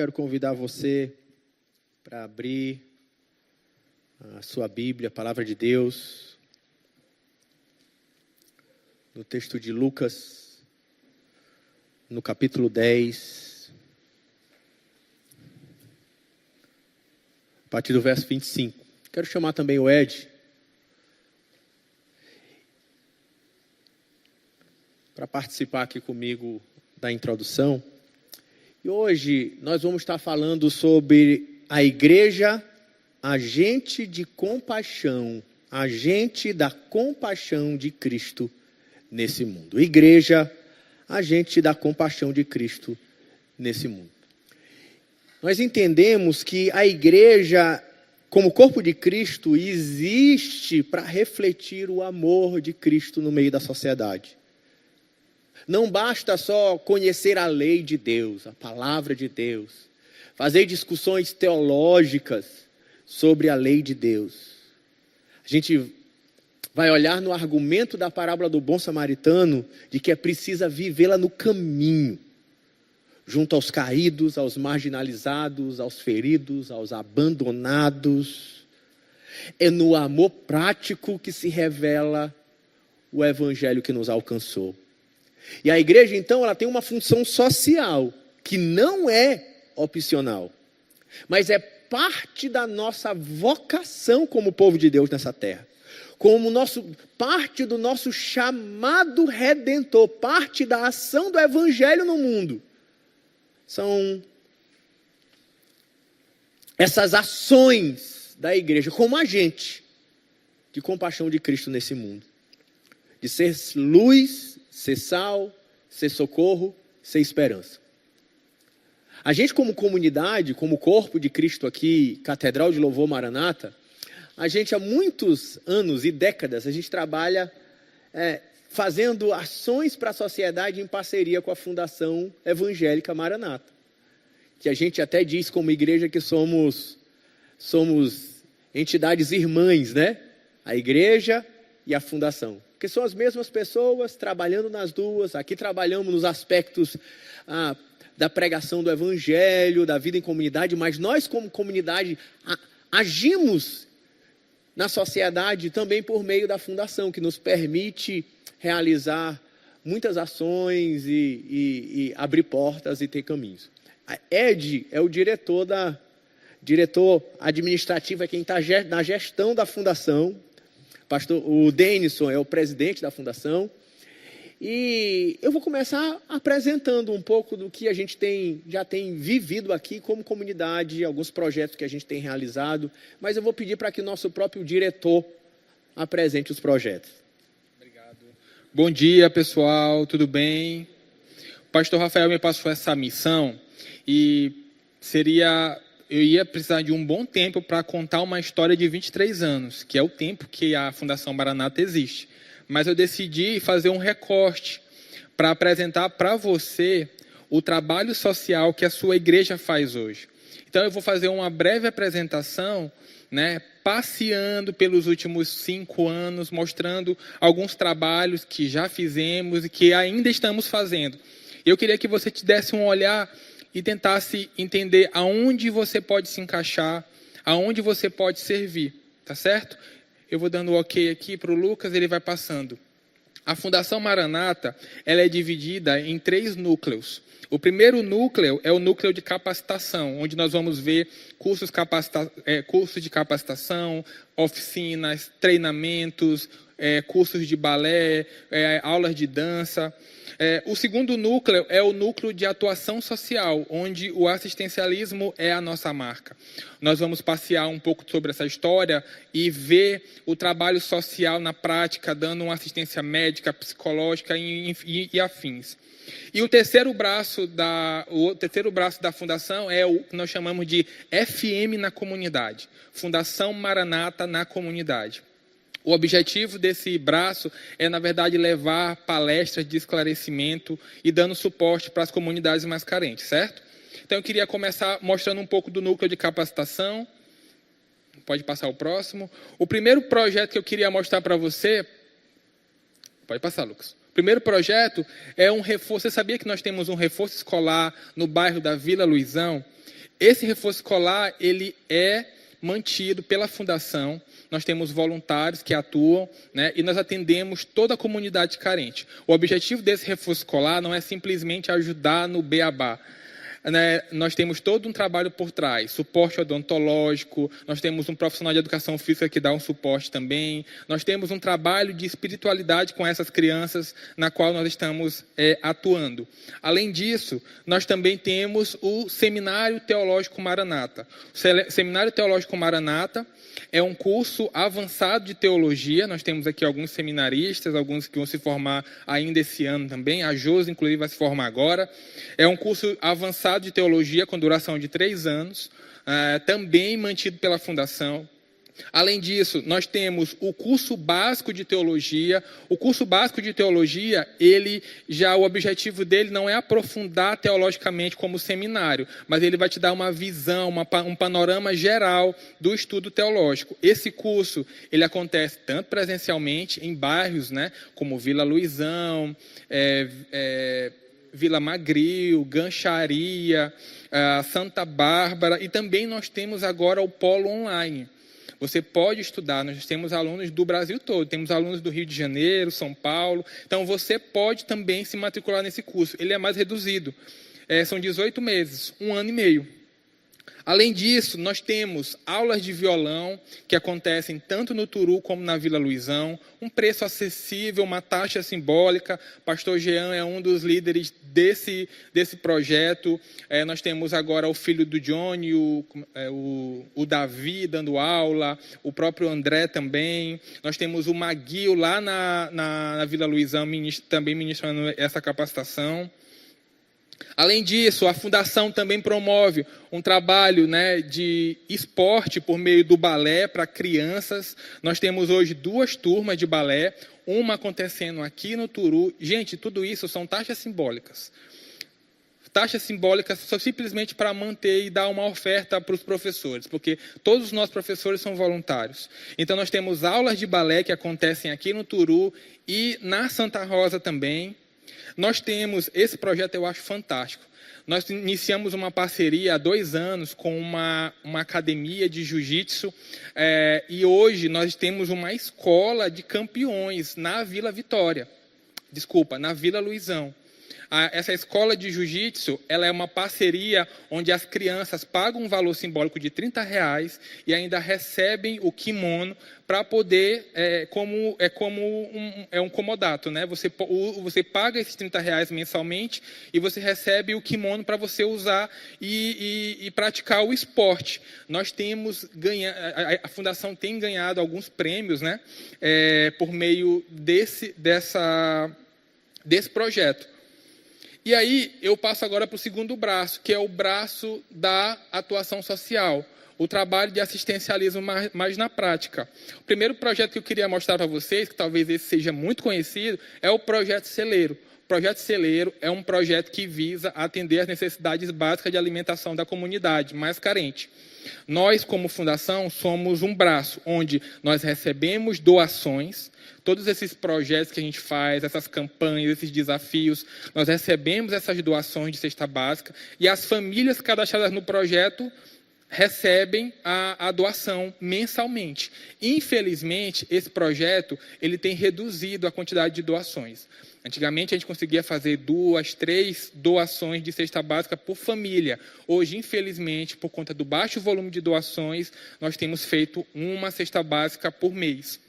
quero convidar você para abrir a sua Bíblia, a Palavra de Deus, no texto de Lucas, no capítulo 10, a partir do verso 25. Quero chamar também o Ed para participar aqui comigo da introdução. E hoje nós vamos estar falando sobre a igreja, agente de compaixão, agente da compaixão de Cristo nesse mundo. Igreja, agente da compaixão de Cristo nesse mundo. Nós entendemos que a igreja, como corpo de Cristo, existe para refletir o amor de Cristo no meio da sociedade. Não basta só conhecer a lei de Deus, a palavra de Deus, fazer discussões teológicas sobre a lei de Deus. A gente vai olhar no argumento da parábola do bom samaritano de que é preciso vivê-la no caminho, junto aos caídos, aos marginalizados, aos feridos, aos abandonados. É no amor prático que se revela o evangelho que nos alcançou. E a igreja, então, ela tem uma função social, que não é opcional, mas é parte da nossa vocação como povo de Deus nessa terra, como parte do nosso chamado redentor, parte da ação do evangelho no mundo. São essas ações da igreja como agente de compaixão de Cristo nesse mundo, de ser luz, ser sal, ser socorro, ser esperança. A gente como comunidade, como corpo de Cristo aqui, Catedral de Louvor Maranata, a gente há muitos anos e décadas, a gente trabalha fazendo ações para a sociedade em parceria com a Fundação Evangélica Maranata. Que a gente até diz como igreja que somos entidades irmãs, né? A igreja e a fundação. Porque são as mesmas pessoas trabalhando nas duas. Aqui trabalhamos nos aspectos da pregação do evangelho, da vida em comunidade, mas nós como comunidade agimos na sociedade também por meio da fundação, que nos permite realizar muitas ações e abrir portas e ter caminhos. A Ed é o diretor administrativo, é quem está na gestão da fundação. O Denison é o presidente da fundação. E eu vou começar apresentando um pouco do que a gente já tem vivido aqui como comunidade, alguns projetos que a gente tem realizado, mas eu vou pedir para que o nosso próprio diretor apresente os projetos. Obrigado. Bom dia, pessoal, tudo bem? O pastor Rafael me passou essa missão e eu ia precisar de um bom tempo para contar uma história de 23 anos, que é o tempo que a Fundação Maranata existe. Mas eu decidi fazer um recorte para apresentar para você o trabalho social que a sua igreja faz hoje. Então eu vou fazer uma breve apresentação, passeando pelos últimos 5 anos, mostrando alguns trabalhos que já fizemos e que ainda estamos fazendo. Eu queria que você te desse um olhar e tentasse entender aonde você pode se encaixar, aonde você pode servir, tá certo? Eu vou dando ok aqui para o Lucas, ele vai passando. A Fundação Maranata, ela é dividida em 3 núcleos. O primeiro núcleo é o núcleo de capacitação, onde nós vamos ver cursos de capacitação, oficinas, treinamentos, cursos de balé, aulas de dança. O segundo núcleo é o núcleo de atuação social, onde o assistencialismo é a nossa marca. Nós vamos passear um pouco sobre essa história e ver o trabalho social na prática, dando uma assistência médica, psicológica e afins. E o terceiro braço da fundação é o que nós chamamos de FM na comunidade, Fundação Maranata na comunidade. O objetivo desse braço é, na verdade, levar palestras de esclarecimento e dando suporte para as comunidades mais carentes, certo? Então, eu queria começar mostrando um pouco do núcleo de capacitação. Pode passar o próximo. O primeiro projeto que eu queria mostrar para você... Pode passar, Lucas. O primeiro projeto é um reforço. Você sabia que nós temos um reforço escolar no bairro da Vila Luizão? Esse reforço escolar, ele é mantido pela Fundação. Nós temos voluntários que atuam, né, e nós atendemos toda a comunidade carente. O objetivo desse reforço escolar não é simplesmente ajudar no beabá. Né, nós temos todo um trabalho por trás, suporte odontológico, nós temos um profissional de educação física que dá um suporte também, nós temos um trabalho de espiritualidade com essas crianças na qual nós estamos atuando. Além disso, nós também temos o Seminário Teológico Maranata. O Seminário Teológico Maranata é um curso avançado de teologia. Nós temos aqui alguns seminaristas, alguns que vão se formar ainda esse ano também. A Josi, inclusive, vai se formar agora. É um curso avançado de teologia com duração de 3 anos, também mantido pela Fundação. Além disso, nós temos o curso básico de teologia. O curso básico de teologia, o objetivo dele não é aprofundar teologicamente como seminário, mas ele vai te dar uma visão, um panorama geral do estudo teológico. Esse curso, ele acontece tanto presencialmente em bairros, né, como Vila Luizão, Vila Magril, Gancharia, Santa Bárbara, e também nós temos agora o polo online. Você pode estudar, nós temos alunos do Brasil todo, temos alunos do Rio de Janeiro, São Paulo, então você pode também se matricular nesse curso. Ele é mais reduzido, são 18 meses, 1 ano e meio. Além disso, nós temos aulas de violão que acontecem tanto no Turu como na Vila Luizão, um preço acessível, uma taxa simbólica. Pastor Jean é um dos líderes desse projeto. Nós temos agora o filho do Johnny, o Davi dando aula, o próprio André também. Nós temos o Maguio lá na Vila Luizão também ministrando essa capacitação. Além disso, a Fundação também promove um trabalho, né, de esporte por meio do balé para crianças. Nós temos hoje 2 turmas de balé, uma acontecendo aqui no Turu. Gente, tudo isso são taxas simbólicas. Taxas simbólicas só simplesmente para manter e dar uma oferta para os professores, porque todos os nossos professores são voluntários. Então, nós temos aulas de balé que acontecem aqui no Turu e na Santa Rosa também. Nós temos, esse projeto eu acho fantástico. Nós iniciamos uma parceria há 2 anos com uma academia de jiu-jitsu e hoje nós temos uma escola de campeões na Vila Luizão. Essa escola de jiu-jitsu, ela é uma parceria onde as crianças pagam um valor simbólico de R$30 e ainda recebem o kimono para poder, um comodato, né? Você paga esses R$30 mensalmente e você recebe o kimono para você usar e praticar o esporte. Nós temos a Fundação tem ganhado alguns prêmios, né? Por meio desse projeto. E aí, eu passo agora para o segundo braço, que é o braço da atuação social, o trabalho de assistencialismo mais na prática. O primeiro projeto que eu queria mostrar para vocês, que talvez esse seja muito conhecido, é o Projeto Celeiro. O Projeto Celeiro é um projeto que visa atender às necessidades básicas de alimentação da comunidade mais carente. Nós, como fundação, somos um braço onde nós recebemos doações. Todos esses projetos que a gente faz, essas campanhas, esses desafios, nós recebemos essas doações de cesta básica e as famílias cadastradas no projeto recebem a doação mensalmente. Infelizmente, esse projeto ele tem reduzido a quantidade de doações. Antigamente, a gente conseguia fazer 2, 3 doações de cesta básica por família. Hoje, infelizmente, por conta do baixo volume de doações, nós temos feito uma cesta básica por mês.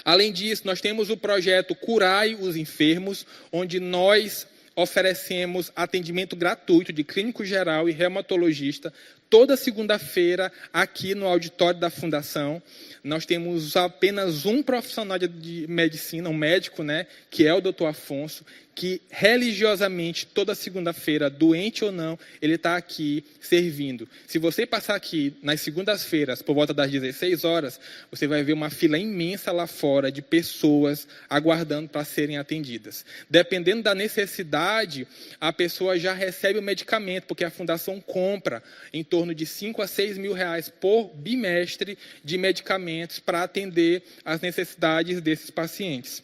Além disso, nós temos o projeto Curai os Enfermos, onde nós oferecemos atendimento gratuito de clínico geral e reumatologista toda segunda-feira aqui no auditório da Fundação. Nós temos apenas um profissional de medicina, um médico, né, que é o Dr. Afonso, que religiosamente, toda segunda-feira, doente ou não, ele está aqui servindo. Se você passar aqui nas segundas-feiras, por volta das 16 horas, você vai ver uma fila imensa lá fora de pessoas aguardando para serem atendidas. Dependendo da necessidade, a pessoa já recebe o medicamento, porque a Fundação compra em torno de 5 a 6 mil reais por bimestre de medicamentos para atender às necessidades desses pacientes.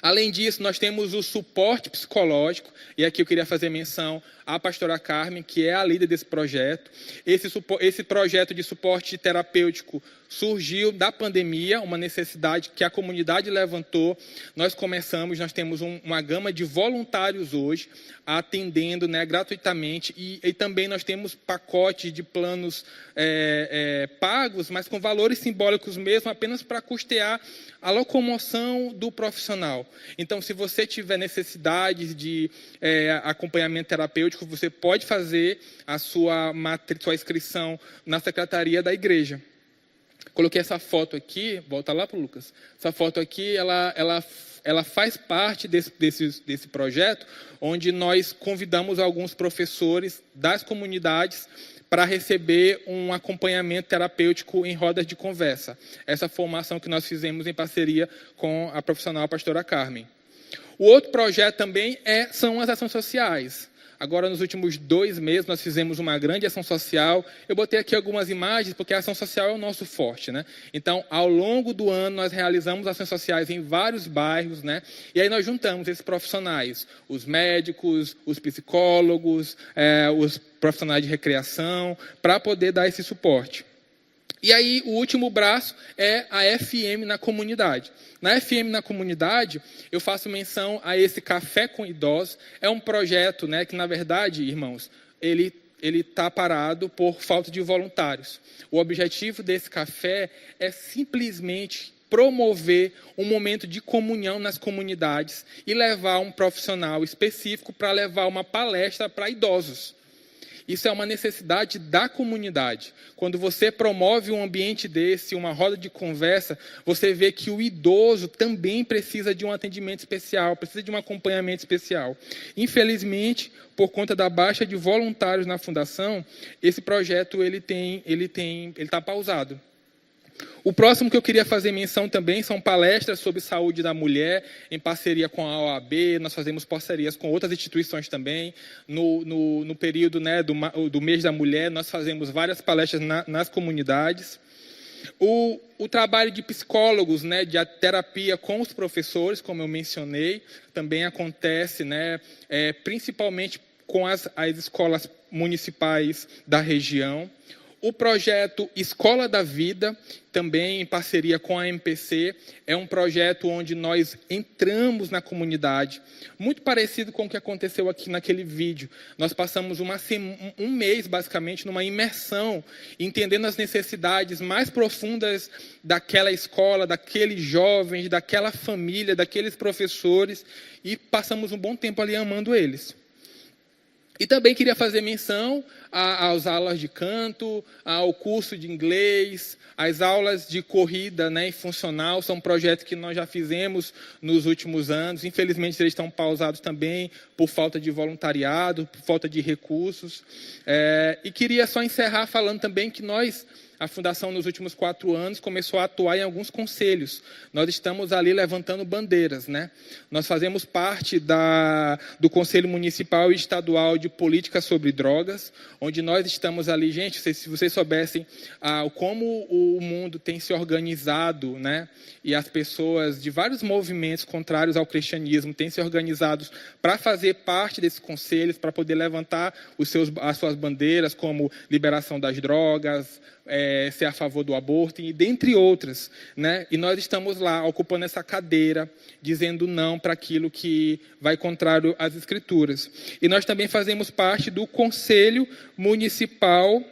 Além disso, nós temos o suporte psicológico, e aqui eu queria fazer menção à pastora Carmen, que é a líder desse projeto. Esse projeto de suporte terapêutico surgiu da pandemia, uma necessidade que a comunidade levantou. Nós temos uma gama de voluntários hoje, atendendo, né, gratuitamente, e também nós temos pacotes de planos pagos, mas com valores simbólicos mesmo, apenas para custear a locomoção do profissional. Então, se você tiver necessidade de acompanhamento terapêutico, você pode fazer a sua inscrição na secretaria da igreja. Coloquei essa foto aqui, volta lá para o Lucas. Essa foto aqui, ela faz parte desse projeto, onde nós convidamos alguns professores das comunidades para receber um acompanhamento terapêutico em rodas de conversa. Essa formação que nós fizemos em parceria com a profissional pastora Carmen. O outro projeto também são as ações sociais. Agora, nos últimos 2 meses, nós fizemos uma grande ação social. Eu botei aqui algumas imagens, porque a ação social é o nosso forte, né? Então, ao longo do ano, nós realizamos ações sociais em vários bairros, né? E aí nós juntamos esses profissionais, os médicos, os psicólogos, os profissionais de recreação, para poder dar esse suporte. E aí, o último braço é a FM na comunidade. Na FM na comunidade, eu faço menção a esse Café com Idosos. É um projeto, né, que, na verdade, irmãos, ele está parado por falta de voluntários. O objetivo desse café é simplesmente promover um momento de comunhão nas comunidades e levar um profissional específico para levar uma palestra para idosos. Isso é uma necessidade da comunidade. Quando você promove um ambiente desse, uma roda de conversa, você vê que o idoso também precisa de um atendimento especial, precisa de um acompanhamento especial. Infelizmente, por conta da baixa de voluntários na fundação, esse projeto ele está pausado. O próximo que eu queria fazer menção também são palestras sobre saúde da mulher, em parceria com a OAB. Nós fazemos parcerias com outras instituições também. No período, né, do mês da mulher, nós fazemos várias palestras nas comunidades. O trabalho de psicólogos, né, de terapia com os professores, como eu mencionei, também acontece, né, principalmente com as escolas municipais da região. O projeto Escola da Vida, também em parceria com a MPC, é um projeto onde nós entramos na comunidade, muito parecido com o que aconteceu aqui naquele vídeo. Nós passamos um mês, basicamente, numa imersão, entendendo as necessidades mais profundas daquela escola, daqueles jovens, daquela família, daqueles professores, e passamos um bom tempo ali amando eles. E também queria fazer menção às aulas de canto, ao curso de inglês, às aulas de corrida, né, e funcional. São projetos que nós já fizemos nos últimos anos. Infelizmente, eles estão pausados também por falta de voluntariado, por falta de recursos. E queria só encerrar falando também que a Fundação, nos últimos 4 anos, começou a atuar em alguns conselhos. Nós estamos ali levantando bandeiras, né? Nós fazemos parte do Conselho Municipal e Estadual de Política sobre Drogas, onde nós estamos ali, gente, se vocês soubessem como o mundo tem se organizado, né? E as pessoas de vários movimentos contrários ao cristianismo têm se organizado para fazer parte desses conselhos, para poder levantar as suas bandeiras, como liberação das drogas, ser a favor do aborto, e dentre outras, né? E nós estamos lá, ocupando essa cadeira, dizendo não para aquilo que vai contrário às Escrituras. E nós também fazemos parte do Conselho Municipal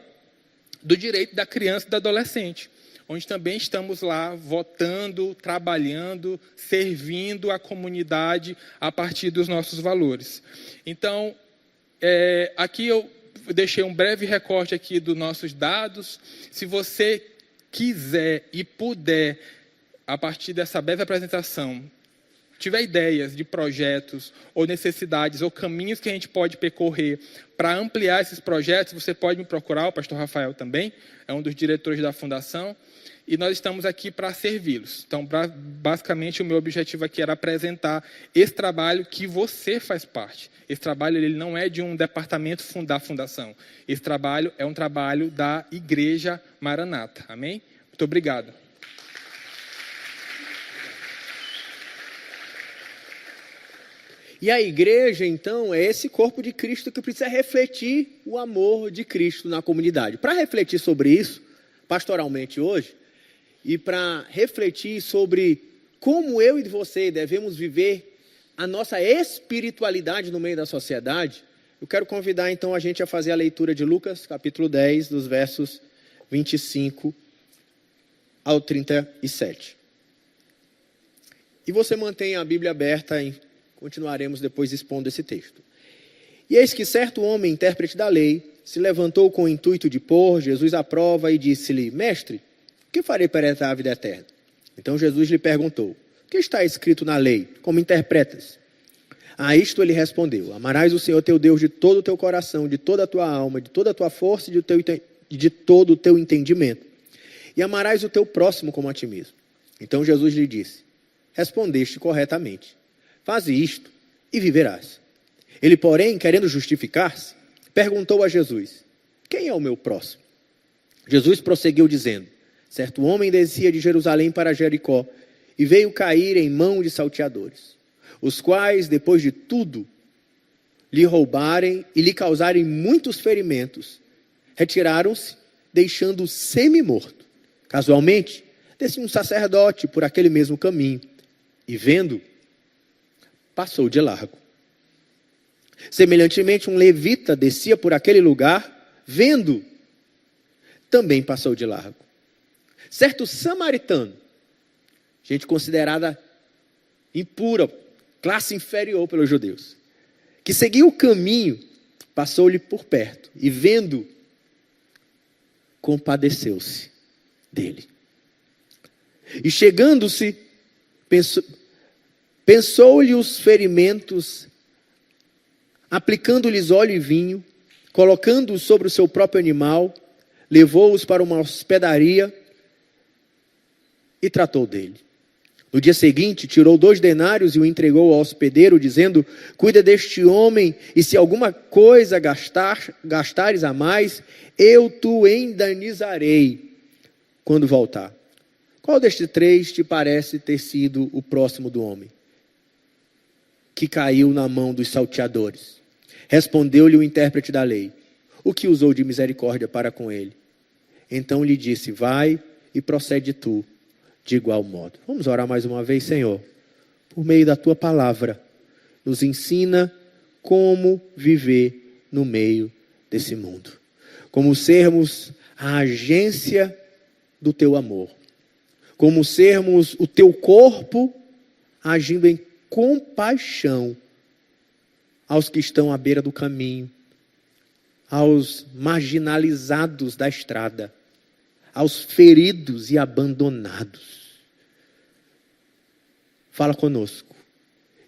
do Direito da Criança e do Adolescente, onde também estamos lá votando, trabalhando, servindo a comunidade a partir dos nossos valores. Então, aqui eu deixei um breve recorte aqui dos nossos dados. Se você quiser e puder, a partir dessa breve apresentação, tiver ideias de projetos ou necessidades ou caminhos que a gente pode percorrer para ampliar esses projetos, você pode me procurar, o pastor Rafael também, é um dos diretores da Fundação, e nós estamos aqui para servi-los. Então, basicamente, o meu objetivo aqui era apresentar esse trabalho que você faz parte. Esse trabalho ele não é de um departamento da Fundação. Esse trabalho é um trabalho da Igreja Maranata. Amém? Muito obrigado. E a igreja, então, é esse corpo de Cristo que precisa refletir o amor de Cristo na comunidade. Para refletir sobre isso, pastoralmente hoje, e para refletir sobre como eu e você devemos viver a nossa espiritualidade no meio da sociedade, eu quero convidar então a gente a fazer a leitura de Lucas, capítulo 10, dos versos 25 ao 37. E você mantém a Bíblia aberta, e continuaremos depois expondo esse texto. E eis que certo homem, intérprete da lei, se levantou com o intuito de pôr Jesus à prova e disse-lhe: Mestre, o que farei para herdar a vida eterna? Então Jesus lhe perguntou: O que está escrito na lei? Como interpretas? A isto ele respondeu: Amarás o Senhor teu Deus de todo o teu coração, de toda a tua alma, de toda a tua força e de todo o teu entendimento. E amarás o teu próximo como a ti mesmo. Então Jesus lhe disse: Respondeste corretamente. Faze isto e viverás. Ele, porém, querendo justificar-se, perguntou a Jesus: Quem é o meu próximo? Jesus prosseguiu dizendo: Certo homem descia de Jerusalém para Jericó e veio cair em mão de salteadores, os quais, depois de tudo, lhe roubarem e lhe causarem muitos ferimentos, retiraram-se, deixando-o semi-morto. Casualmente, descia um sacerdote por aquele mesmo caminho e, vendo, passou de largo. Semelhantemente, um levita descia por aquele lugar, vendo, também passou de largo. Certo samaritano, gente considerada impura, classe inferior pelos judeus, que seguiu o caminho, passou-lhe por perto e, vendo, compadeceu-se dele. E chegando-se, pensou-lhe os ferimentos, aplicando-lhes óleo e vinho, colocando-os sobre o seu próprio animal, levou-os para uma hospedaria e tratou dele. No dia seguinte, tirou 2 denários e o entregou ao hospedeiro, dizendo: Cuida deste homem, e se alguma coisa gastares a mais, eu te indenizarei quando voltar. Qual destes 3 te parece ter sido o próximo do homem que caiu na mão dos salteadores? Respondeu-lhe o intérprete da lei: O que usou de misericórdia para com ele? Então lhe disse: Vai e procede tu de igual modo. Vamos orar mais uma vez. Senhor, por meio da tua palavra, nos ensina como viver no meio desse mundo, como sermos a agência do teu amor, como sermos o teu corpo agindo em compaixão aos que estão à beira do caminho, aos marginalizados da estrada, aos feridos e abandonados. Fala conosco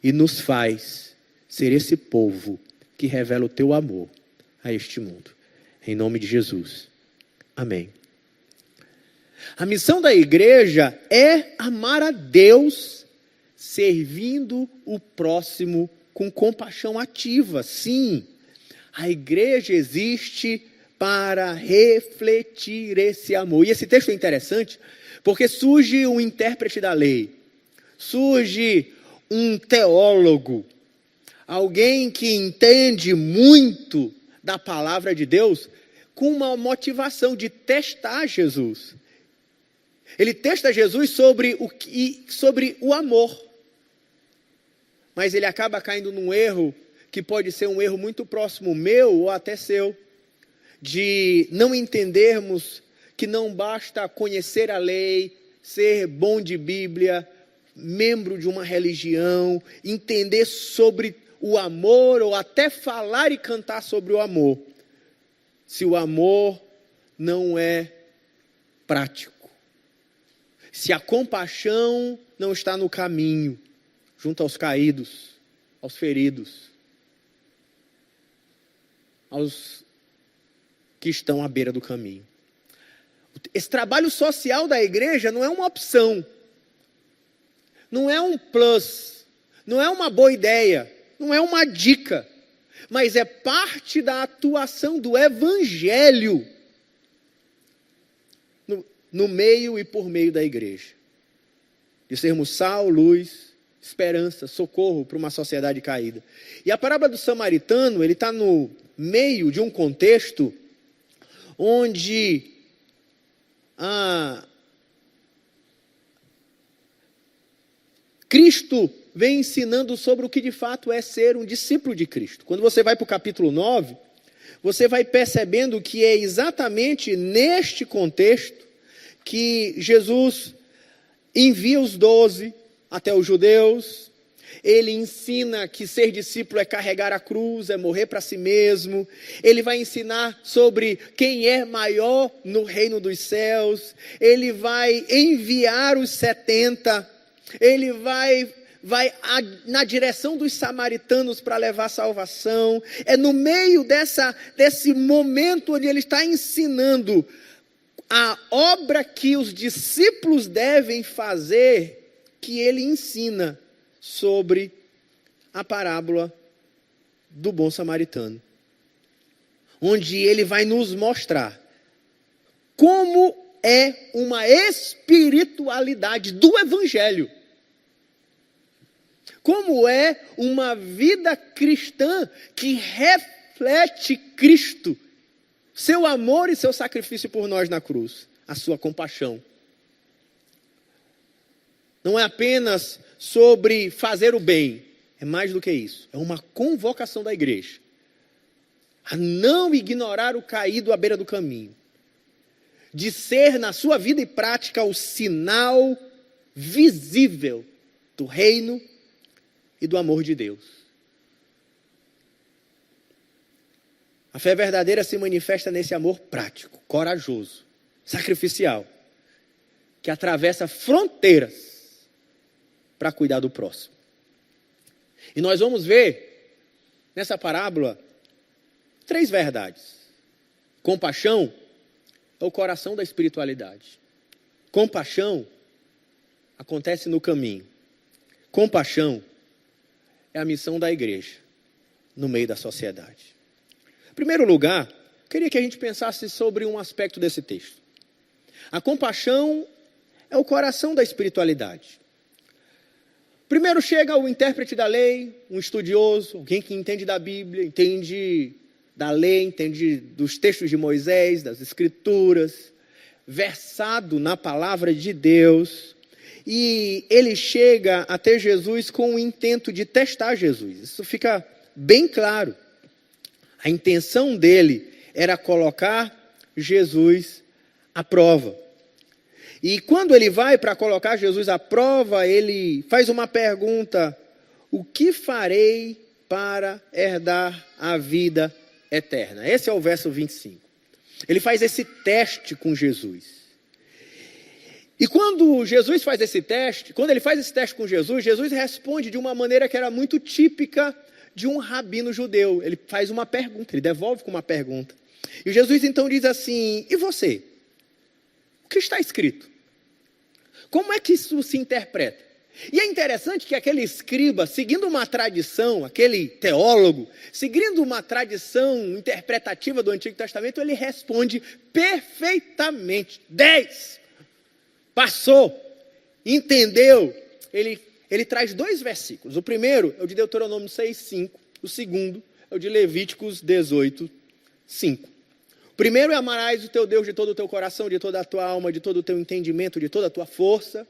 e nos faz ser esse povo que revela o teu amor a este mundo. Em nome de Jesus. Amém. A missão da igreja é amar a Deus, servindo o próximo com compaixão ativa. Sim, a igreja existe para refletir esse amor. E esse texto é interessante porque surge um intérprete da lei, surge um teólogo, alguém que entende muito da palavra de Deus, com uma motivação de testar Jesus. Ele testa Jesus sobre o amor. Mas ele acaba caindo num erro que pode ser um erro muito próximo meu ou até seu, de não entendermos que não basta conhecer a lei, ser bom de Bíblia, membro de uma religião, entender sobre o amor ou até falar e cantar sobre o amor, se o amor não é prático, se a compaixão não está no caminho, junto aos caídos, aos feridos, aos que estão à beira do caminho. Esse trabalho social da igreja não é uma opção, não é um plus, não é uma boa ideia, não é uma dica, mas é parte da atuação do evangelho no meio e por meio da igreja. De sermos sal, luz esperança, socorro para uma sociedade caída. E a parábola do samaritano, ele está no meio de um contexto onde Cristo vem ensinando sobre o que de fato é ser um discípulo de Cristo. Quando você vai para o capítulo 9, você vai percebendo que é exatamente neste contexto que Jesus envia os 12 até os judeus. Ele ensina que ser discípulo é carregar a cruz, é morrer para si mesmo. Ele vai ensinar sobre quem é maior no reino dos céus. Ele vai enviar os 70. Ele vai na direção dos samaritanos para levar salvação. É no meio desse momento onde ele está ensinando a obra que os discípulos devem fazer, que ele ensina sobre a parábola do bom samaritano, onde ele vai nos mostrar como é uma espiritualidade do evangelho, como é uma vida cristã que reflete Cristo, seu amor e seu sacrifício por nós na cruz, a sua compaixão. Não é apenas sobre fazer o bem, é mais do que isso. É uma convocação da igreja a não ignorar o caído à beira do caminho, de ser na sua vida e prática o sinal visível do reino e do amor de Deus. A fé verdadeira se manifesta nesse amor prático, corajoso, sacrificial, que atravessa fronteiras para cuidar do próximo. E nós vamos ver nessa parábola 3 verdades. Compaixão é o coração da espiritualidade. Compaixão acontece no caminho. Compaixão é a missão da igreja no meio da sociedade. Em primeiro lugar, queria que a gente pensasse sobre um aspecto desse texto. A compaixão é o coração da espiritualidade. Primeiro chega o intérprete da lei, um estudioso, alguém que entende da Bíblia, entende da lei, entende dos textos de Moisés, das Escrituras, versado na palavra de Deus, e ele chega até Jesus com o intento de testar Jesus. Isso fica bem claro. A intenção dele era colocar Jesus à prova. E quando ele vai para colocar Jesus à prova, ele faz uma pergunta: o que farei para herdar a vida eterna? Esse é o verso 25. Ele faz esse teste com Jesus. E quando Jesus faz esse teste, quando ele faz esse teste com Jesus, Jesus responde de uma maneira que era muito típica de um rabino judeu. Ele faz uma pergunta, ele devolve com uma pergunta. E Jesus então diz assim: e você? O que está escrito? Como é que isso se interpreta? E é interessante que aquele escriba, seguindo uma tradição, aquele teólogo, seguindo uma tradição interpretativa do Antigo Testamento, ele responde perfeitamente. 10. Passou, entendeu. Ele traz 2 versículos. O primeiro é o de Deuteronômio 6:5. O segundo é o de Levíticos 18:5. O primeiro é: amarás o teu Deus de todo o teu coração, de toda a tua alma, de todo o teu entendimento, de toda a tua força.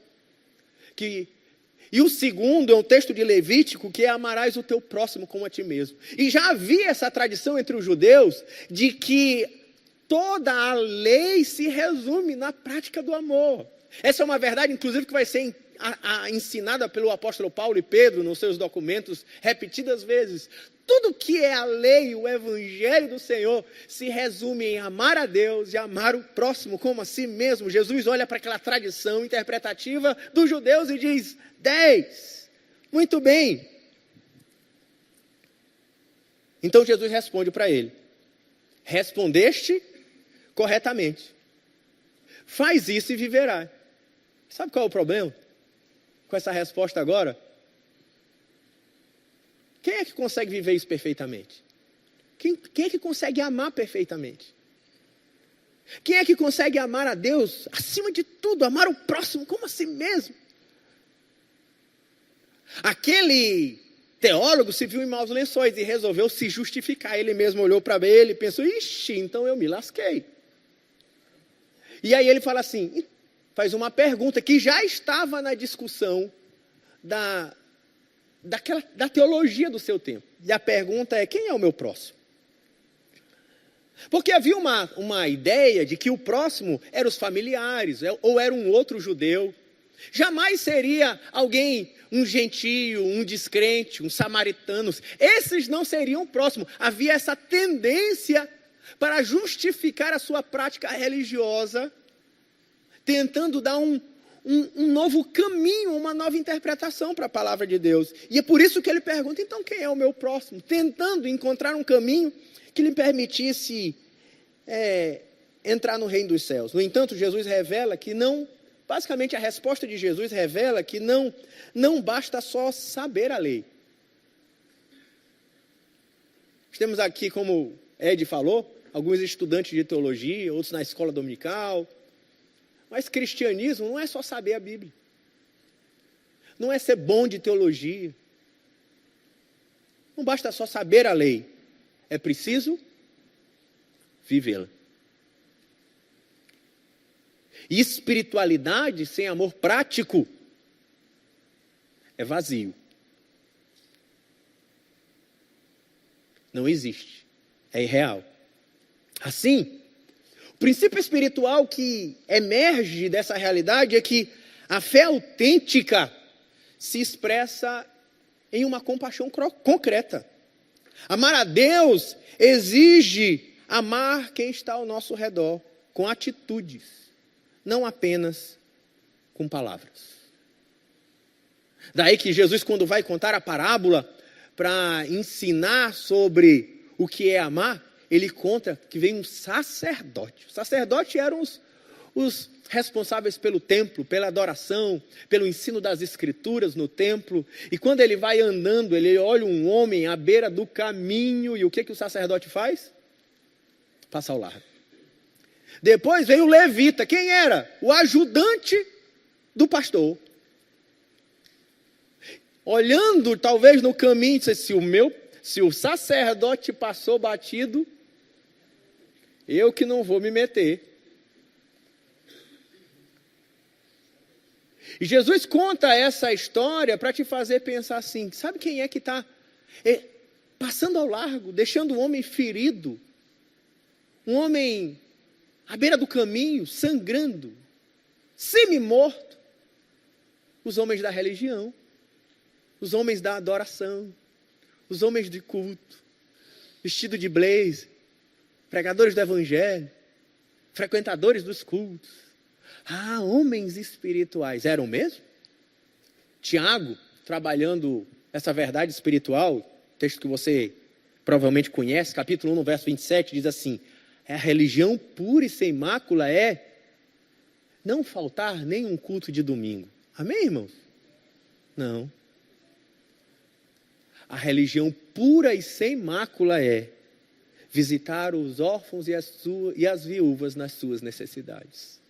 E o segundo é um texto de Levítico, que é: amarás o teu próximo como a ti mesmo. E já havia essa tradição entre os judeus de que toda a lei se resume na prática do amor. Essa é uma verdade, inclusive, que vai ser ensinada pelo apóstolo Paulo e Pedro nos seus documentos repetidas vezes. Tudo que é a lei, o evangelho do Senhor, se resume em amar a Deus e amar o próximo como a si mesmo. Jesus olha para aquela tradição interpretativa dos judeus e diz: 10. Muito bem. Então Jesus responde para ele: respondeste corretamente. Faz isso e viverá. Sabe qual é o problema com essa resposta agora? Quem é que consegue viver isso perfeitamente? Quem é que consegue amar perfeitamente? Quem é que consegue amar a Deus acima de tudo, amar o próximo como a si mesmo? Aquele teólogo se viu em maus lençóis e resolveu se justificar. Ele mesmo olhou para ele e pensou, ixi, então eu me lasquei. E aí ele fala assim, faz uma pergunta que já estava na discussão da teologia do seu tempo. E a pergunta é, quem é o meu próximo? Porque havia uma ideia de que o próximo eram os familiares, ou era um outro judeu. Jamais seria alguém, um gentio, um descrente, um samaritano. Esses não seriam próximos. Havia essa tendência para justificar a sua prática religiosa, tentando dar um novo caminho, uma nova interpretação para a palavra de Deus. E é por isso que ele pergunta, então quem é o meu próximo? Tentando encontrar um caminho que lhe permitisse entrar no reino dos céus. No entanto, Jesus revela que não, basicamente a resposta de Jesus revela que não basta só saber a lei. Temos aqui, como Ed falou, alguns estudantes de teologia, outros na escola dominical. Mas cristianismo não é só saber a Bíblia. Não é ser bom de teologia. Não basta só saber a lei. É preciso vivê-la. Espiritualidade sem amor prático é vazio. Não existe. É irreal. Assim, o princípio espiritual que emerge dessa realidade é que a fé autêntica se expressa em uma compaixão concreta. Amar a Deus exige amar quem está ao nosso redor, com atitudes, não apenas com palavras. Daí que Jesus, quando vai contar a parábola para ensinar sobre o que é amar, ele conta que vem um sacerdote. Os sacerdotes eram os responsáveis pelo templo, pela adoração, pelo ensino das escrituras no templo. E quando ele vai andando, ele olha um homem à beira do caminho. E o que o sacerdote faz? Passa ao largo. Depois vem o levita. Quem era? O ajudante do pastor. Olhando talvez no caminho, se o sacerdote passou batido, eu que não vou me meter. E Jesus conta essa história para te fazer pensar assim, sabe quem é que está passando ao largo, deixando o homem ferido, um homem à beira do caminho, sangrando, semi-morto? Os homens da religião, os homens da adoração, os homens de culto, vestido de blazer, pregadores do evangelho, frequentadores dos cultos. Ah, homens espirituais. Eram mesmo? Tiago, trabalhando essa verdade espiritual, texto que você provavelmente conhece, capítulo 1, verso 27, diz assim, a religião pura e sem mácula é não faltar nenhum culto de domingo. Amém, irmãos? Não. A religião pura e sem mácula é visitar os órfãos e as viúvas nas suas necessidades.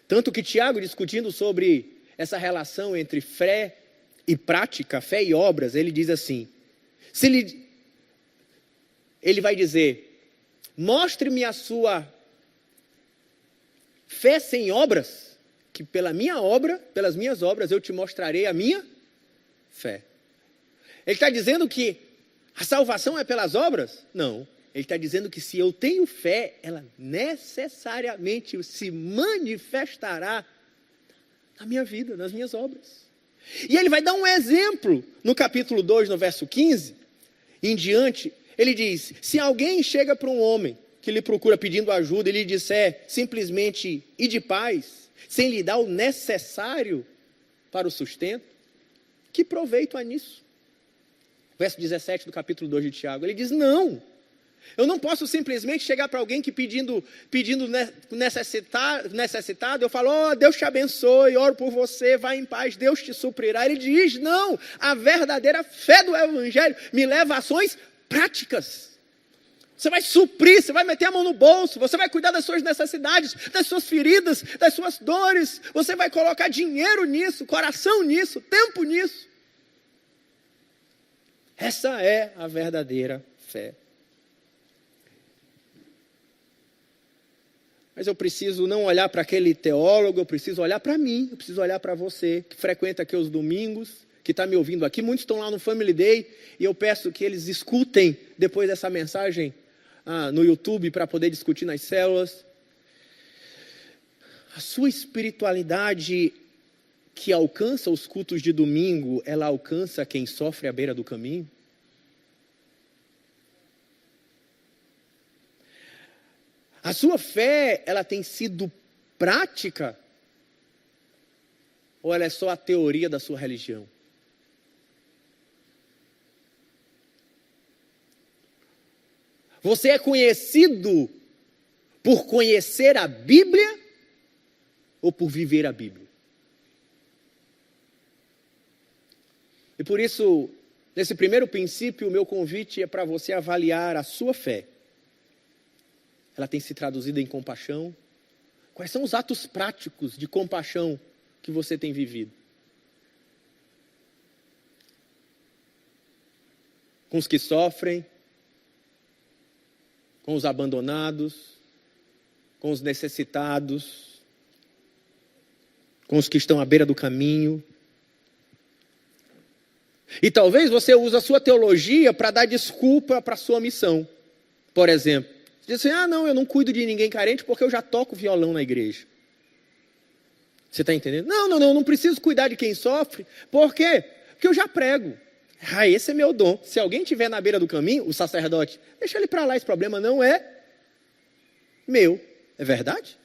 Tanto que Tiago, discutindo sobre essa relação entre fé e prática, fé e obras, ele diz assim, ele vai dizer, mostre-me a sua fé sem obras, que pelas minhas obras eu te mostrarei a minha fé. Ele está dizendo que a salvação é pelas obras? Não. Ele está dizendo que se eu tenho fé, ela necessariamente se manifestará na minha vida, nas minhas obras. E ele vai dar um exemplo no capítulo 2, no verso 15, em diante. Ele diz, se alguém chega para um homem que lhe procura pedindo ajuda e lhe disser simplesmente, ide paz, sem lhe dar o necessário para o sustento, que proveito há nisso? Verso 17 do capítulo 2 de Tiago, ele diz, não, eu não posso simplesmente chegar para alguém que pedindo necessitado, eu falo, Deus te abençoe, oro por você, vai em paz, Deus te suprirá. Ele diz, não, a verdadeira fé do evangelho me leva a ações práticas. Você vai suprir, você vai meter a mão no bolso, você vai cuidar das suas necessidades, das suas feridas, das suas dores. Você vai colocar dinheiro nisso, coração nisso, tempo nisso. Essa é a verdadeira fé. Mas eu preciso não olhar para aquele teólogo, eu preciso olhar para mim, eu preciso olhar para você, que frequenta aqui os domingos, que está me ouvindo aqui. Muitos estão lá no Family Day, e eu peço que eles escutem depois dessa mensagem no YouTube, para poder discutir nas células. A sua espiritualidade que alcança os cultos de domingo, ela alcança quem sofre à beira do caminho? A sua fé, ela tem sido prática? Ou ela é só a teoria da sua religião? Você é conhecido por conhecer a Bíblia ou por viver a Bíblia? E por isso, nesse primeiro princípio, o meu convite é para você avaliar a sua fé. Ela tem se traduzido em compaixão? Quais são os atos práticos de compaixão que você tem vivido? Com os que sofrem, com os abandonados, com os necessitados, com os que estão à beira do caminho. E talvez você use a sua teologia para dar desculpa para a sua missão. Por exemplo, você diz assim, não, eu não cuido de ninguém carente porque eu já toco violão na igreja. Você está entendendo? Não preciso cuidar de quem sofre. Por quê? Porque eu já prego. Esse é meu dom. Se alguém estiver na beira do caminho, o sacerdote, deixa ele para lá, esse problema não é meu. É verdade?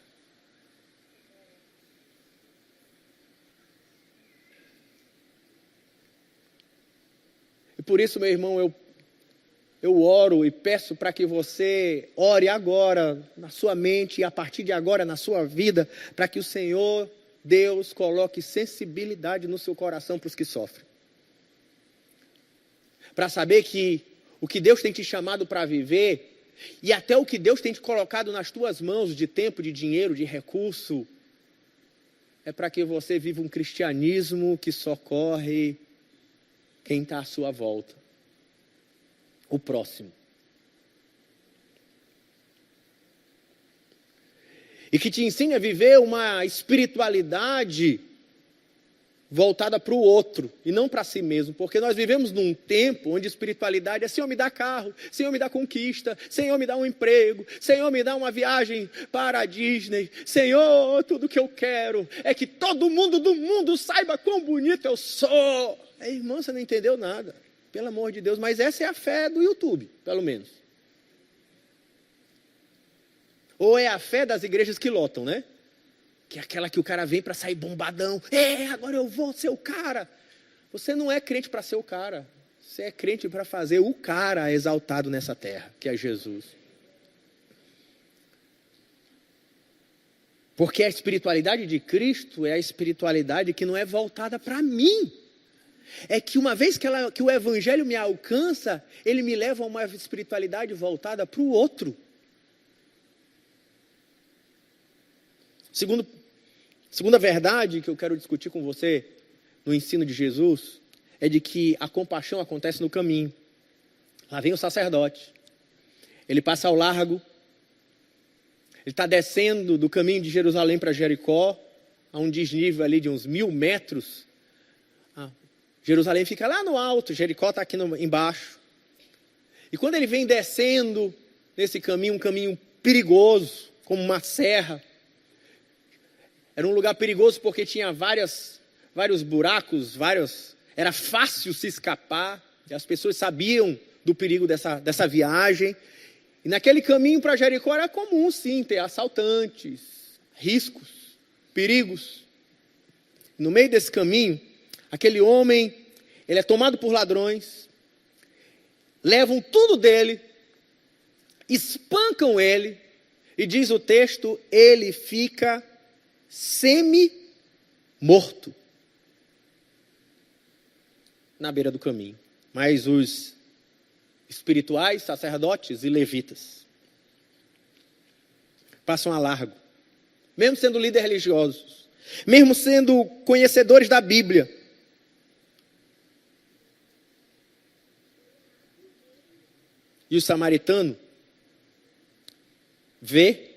E por isso, meu irmão, eu oro e peço para que você ore agora na sua mente e a partir de agora na sua vida, para que o Senhor, Deus, coloque sensibilidade no seu coração para os que sofrem. Para saber que o que Deus tem te chamado para viver, e até o que Deus tem te colocado nas tuas mãos de tempo, de dinheiro, de recurso, é para que você viva um cristianismo que socorre quem está à sua volta. O próximo. E que te ensine a viver uma espiritualidade voltada para o outro e não para si mesmo, porque nós vivemos num tempo onde espiritualidade é Senhor me dá carro, Senhor me dá conquista, Senhor me dá um emprego, Senhor me dá uma viagem para a Disney, Senhor, tudo que eu quero é que todo mundo do mundo saiba quão bonito eu sou. Irmão, você não entendeu nada, pelo amor de Deus, mas essa é a fé do YouTube, pelo menos. Ou é a fé das igrejas que lotam, né? Que é aquela que o cara vem para sair bombadão. Agora eu vou ser o cara. Você não é crente para ser o cara. Você é crente para fazer o cara exaltado nessa terra, que é Jesus. Porque a espiritualidade de Cristo é a espiritualidade que não é voltada para mim. É que uma vez que o Evangelho me alcança, ele me leva a uma espiritualidade voltada para o outro. Segunda verdade que eu quero discutir com você no ensino de Jesus é de que a compaixão acontece no caminho. Lá vem o sacerdote. Ele passa ao largo. Ele está descendo do caminho de Jerusalém para Jericó, a um desnível ali de uns 1000 metros. Jerusalém fica lá no alto, Jericó está aqui embaixo. E quando ele vem descendo nesse caminho, um caminho perigoso, como uma serra, era um lugar perigoso porque tinha vários buracos, era fácil se escapar, e as pessoas sabiam do perigo dessa viagem. E naquele caminho para Jericó era comum, sim, ter assaltantes, riscos, perigos. No meio desse caminho, aquele homem, ele é tomado por ladrões, levam tudo dele, espancam ele, e diz o texto, ele fica semi-morto na beira do caminho. Mas os espirituais, sacerdotes e levitas. Passam a largo. Mesmo sendo líderes religiosos. Mesmo sendo conhecedores da Bíblia. E o samaritano vê.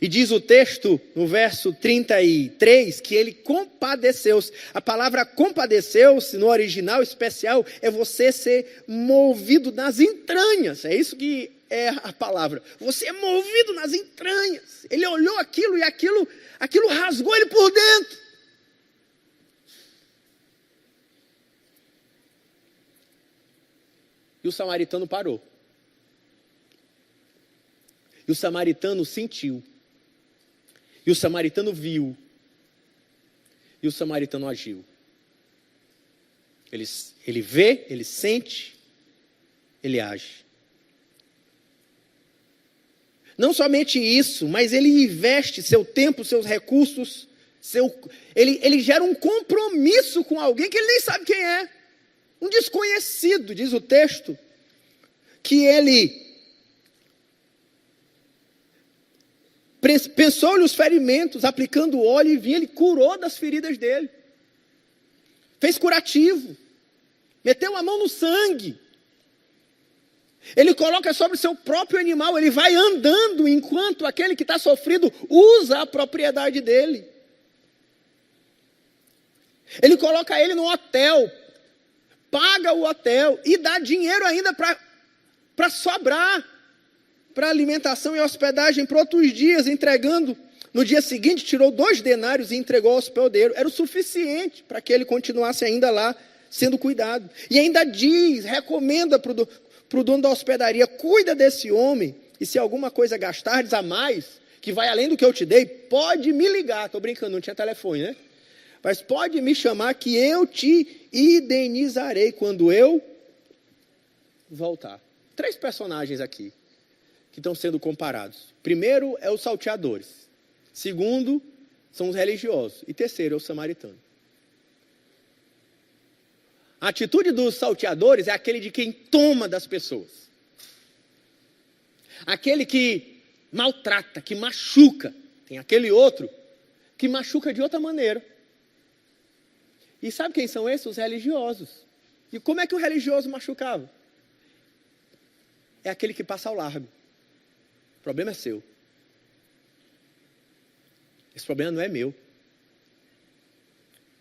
E diz o texto, no verso 33, que ele compadeceu-se. A palavra compadeceu-se, no original especial, é você ser movido nas entranhas. É isso que é a palavra. Você é movido nas entranhas. Ele olhou aquilo e aquilo rasgou ele por dentro. E o samaritano parou. E o samaritano sentiu. E o samaritano viu. E o samaritano agiu. Ele vê, ele sente, ele age. Não somente isso, mas ele investe seu tempo, seus recursos, ele gera um compromisso com alguém que ele nem sabe quem é. Um desconhecido, diz o texto, que ele pensou-lhe os ferimentos, aplicando óleo e vinho, ele curou das feridas dele. Fez curativo. Meteu a mão no sangue. Ele coloca sobre o seu próprio animal, ele vai andando enquanto aquele que está sofrido usa a propriedade dele. Ele coloca ele no hotel, paga o hotel e dá dinheiro ainda para sobrar, para alimentação e hospedagem para outros dias, entregando. No dia seguinte, tirou 2 denários e entregou ao hospedeiro. Era o suficiente para que ele continuasse ainda lá, sendo cuidado. E ainda diz, recomenda para o dono da hospedaria, cuida desse homem, e se alguma coisa gastardes a mais, que vai além do que eu te dei, pode me ligar. Estou brincando, não tinha telefone, né? Mas pode me chamar que eu te indenizarei quando eu voltar. 3 personagens aqui que estão sendo comparados. Primeiro é os salteadores. Segundo, são os religiosos. E terceiro é o samaritano. A atitude dos salteadores é aquele de quem toma das pessoas. Aquele que maltrata, que machuca. Tem aquele outro que machuca de outra maneira. E sabe quem são esses? Os religiosos. E como é que o religioso machucava? É aquele que passa ao largo. O problema é seu. Esse problema não é meu.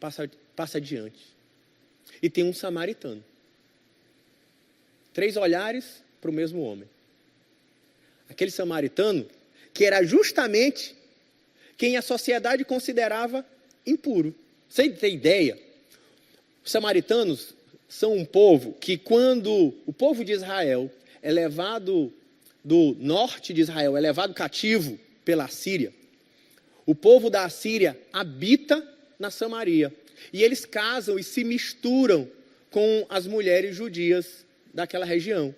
Passa adiante. E tem um samaritano. 3 olhares para o mesmo homem. Aquele samaritano que era justamente quem a sociedade considerava impuro. Você tem ideia? Os samaritanos são um povo que, quando o povo de Israel é levado do norte de Israel, é levado cativo pela Síria, o povo da Síria habita na Samaria. E eles casam e se misturam com as mulheres judias daquela região.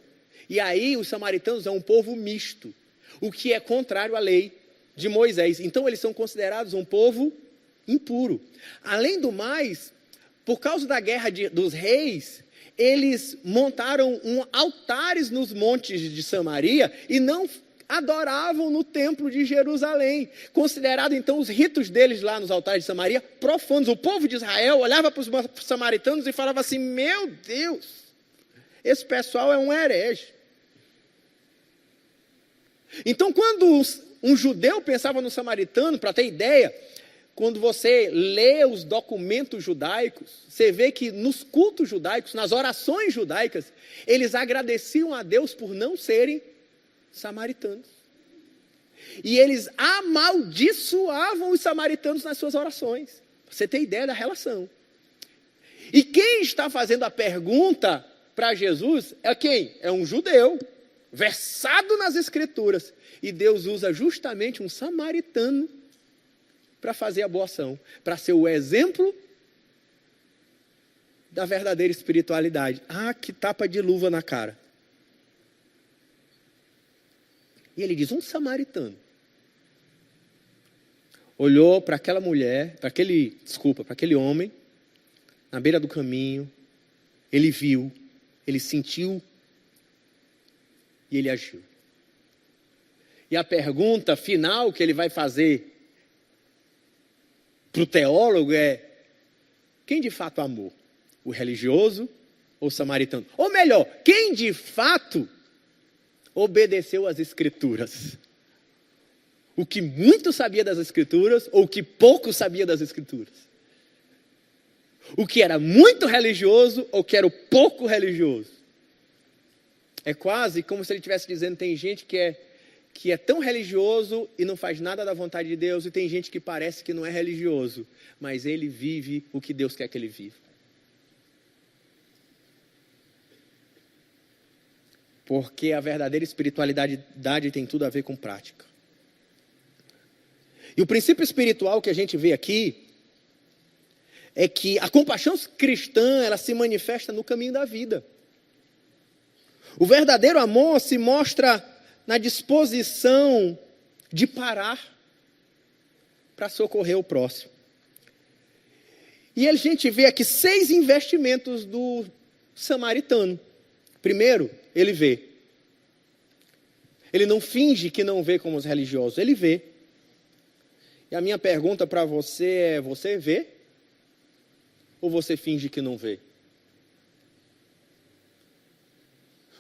E aí os samaritanos são um povo misto, o que é contrário à lei de Moisés. Então eles são considerados um povo impuro. Além do mais, por causa da guerra dos reis, eles montaram altares nos montes de Samaria e não adoravam no templo de Jerusalém. Considerado então os ritos deles lá nos altares de Samaria profanos. O povo de Israel olhava para os samaritanos e falava assim: meu Deus, esse pessoal é um herege. Então, quando um judeu pensava no samaritano, para ter ideia, quando você lê os documentos judaicos, você vê que nos cultos judaicos, nas orações judaicas, eles agradeciam a Deus por não serem samaritanos. E eles amaldiçoavam os samaritanos nas suas orações. Você tem ideia da relação. E quem está fazendo a pergunta para Jesus é quem? É um judeu, versado nas Escrituras. E Deus usa justamente um samaritano para fazer a boa ação, para ser o exemplo da verdadeira espiritualidade. Ah, que tapa de luva na cara. E ele diz, um samaritano olhou para aquela mulher, para aquele homem, na beira do caminho, ele viu, ele sentiu E ele agiu. E a pergunta final que ele vai fazer para o teólogo é: quem de fato amou? O religioso ou o samaritano? Ou melhor, quem de fato obedeceu às Escrituras? O que muito sabia das Escrituras ou o que pouco sabia das Escrituras? O que era muito religioso ou o que era o pouco religioso? É quase como se ele estivesse dizendo: tem gente que é tão religioso e não faz nada da vontade de Deus, e tem gente que parece que não é religioso, mas ele vive o que Deus quer que ele viva. Porque a verdadeira espiritualidade tem tudo a ver com prática. E o princípio espiritual que a gente vê aqui é que a compaixão cristã, ela se manifesta no caminho da vida. O verdadeiro amor se mostra na disposição de parar para socorrer o próximo. E a gente vê aqui 6 investimentos do samaritano. Primeiro, ele vê. Ele não finge que não vê como os religiosos, ele vê. E a minha pergunta para você é: você vê? Ou você finge que não vê?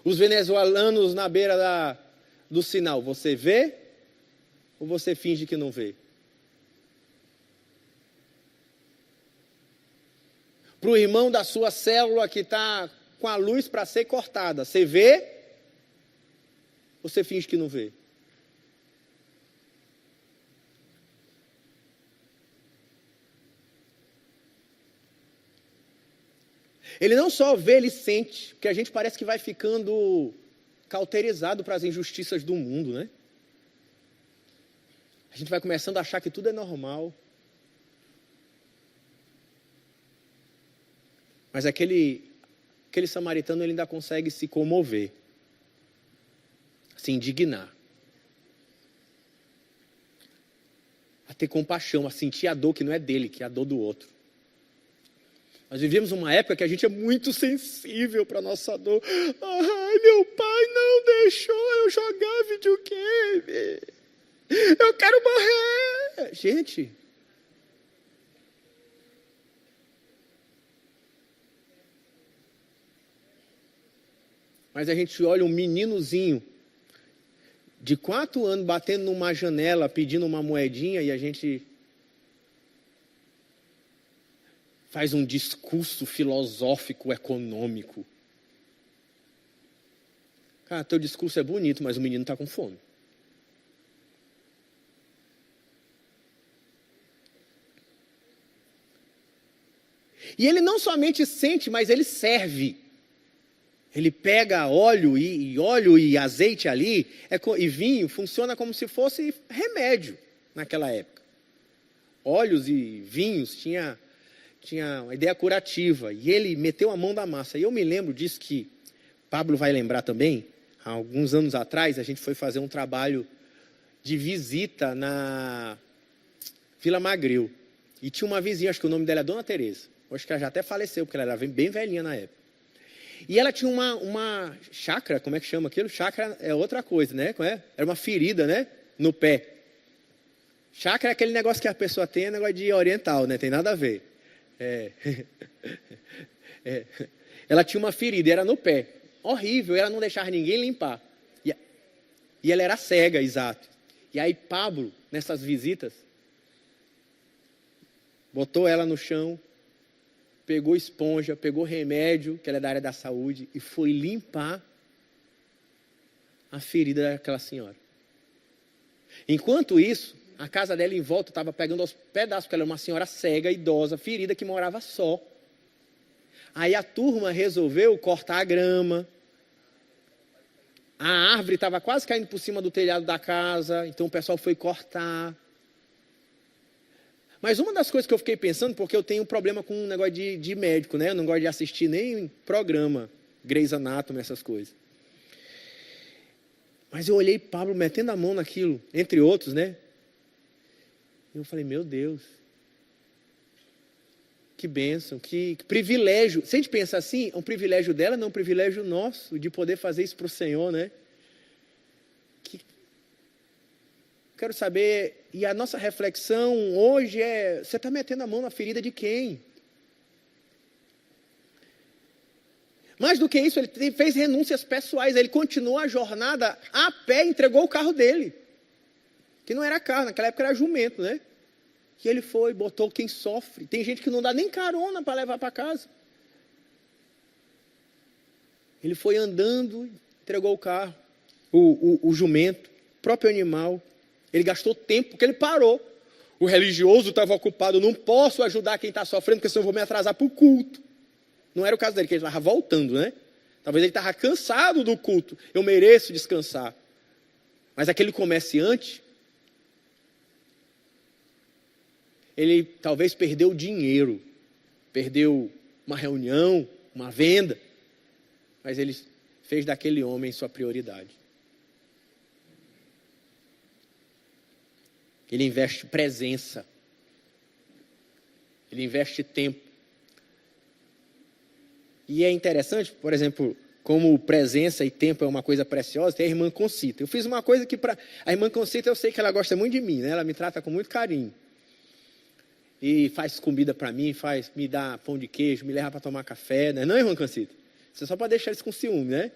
Os venezuelanos na beira do sinal, você vê? Ou você finge que não vê? Para o irmão da sua célula que está com a luz para ser cortada, você vê? Ou você finge que não vê? Ele não só vê, ele sente, porque a gente parece que vai ficando cauterizado para as injustiças do mundo, né? A gente vai começando a achar que tudo é normal. Mas aquele samaritano, ele ainda consegue se comover, se indignar, a ter compaixão, a sentir a dor que não é dele, que é a dor do outro. Nós vivemos uma época que a gente é muito sensível para a nossa dor. Ai, meu pai não deixou eu jogar videogame. Eu quero morrer. Gente. Mas a gente olha um meninozinho de 4 anos batendo numa janela, pedindo uma moedinha, e a gente faz um discurso filosófico, econômico. Cara, teu discurso é bonito, mas o menino está com fome. E ele não somente sente, mas ele serve. Ele pega óleo e azeite ali, e vinho, funciona como se fosse remédio naquela época. Óleos e vinhos tinha uma ideia curativa, e ele meteu a mão na massa. E eu me lembro disso, que Pablo vai lembrar também. Há alguns anos atrás, a gente foi fazer um trabalho de visita na Vila Magril. E tinha uma vizinha, acho que o nome dela é Dona Tereza. Acho que ela já até faleceu, porque ela era bem velhinha na época. E ela tinha uma chácara, como é que chama aquilo? Chácara é outra coisa, né? Era uma ferida, né? No pé. Chácara é aquele negócio que a pessoa tem, é negócio de oriental, né? Tem nada a ver. Ela tinha uma ferida, era no pé. Horrível, ela não deixava ninguém limpar. E ela era cega, exato. E aí Pablo, nessas visitas, botou ela no chão, pegou esponja, pegou remédio, que ela é da área da saúde, e foi limpar a ferida daquela senhora. Enquanto isso, a casa dela em volta estava pegando aos pedaços, porque ela era uma senhora cega, idosa, ferida, que morava só. Aí a turma resolveu cortar a grama. A árvore estava quase caindo por cima do telhado da casa, então o pessoal foi cortar. Mas uma das coisas que eu fiquei pensando, porque eu tenho um problema com um negócio de médico, né? Eu não gosto de assistir nem programa, Grey's Anatomy, essas coisas. Mas eu olhei Pablo metendo a mão naquilo, entre outros, né? E eu falei, meu Deus, que bênção, que privilégio. Se a gente pensa assim, é um privilégio dela, não é um privilégio nosso, de poder fazer isso para o Senhor, né? Quero saber, e a nossa reflexão hoje é, você está metendo a mão na ferida de quem? Mais do que isso, ele fez renúncias pessoais, ele continuou a jornada a pé, entregou o carro dele. Que não era carro, naquela época era jumento, né? E ele foi, botou quem sofre. Tem gente que não dá nem carona para levar para casa. Ele foi andando, entregou o carro, o jumento, o próprio animal. Ele gastou tempo, porque ele parou. O religioso estava ocupado, não posso ajudar quem está sofrendo, porque senão eu vou me atrasar para o culto. Não era o caso dele, que ele estava voltando, né? Talvez ele estava cansado do culto. Eu mereço descansar. Mas aquele comerciante, ele talvez perdeu dinheiro, perdeu uma reunião, uma venda, mas ele fez daquele homem sua prioridade. Ele investe presença, ele investe tempo. E é interessante, por exemplo, como presença e tempo é uma coisa preciosa, tem a irmã Concita. Eu fiz uma coisa que a irmã Concita, eu sei que ela gosta muito de mim, né? Ela me trata com muito carinho. E faz comida para mim, me dá pão de queijo, me leva para tomar café, né? Não, irmã Concita? Isso é só para deixar eles com ciúme, né?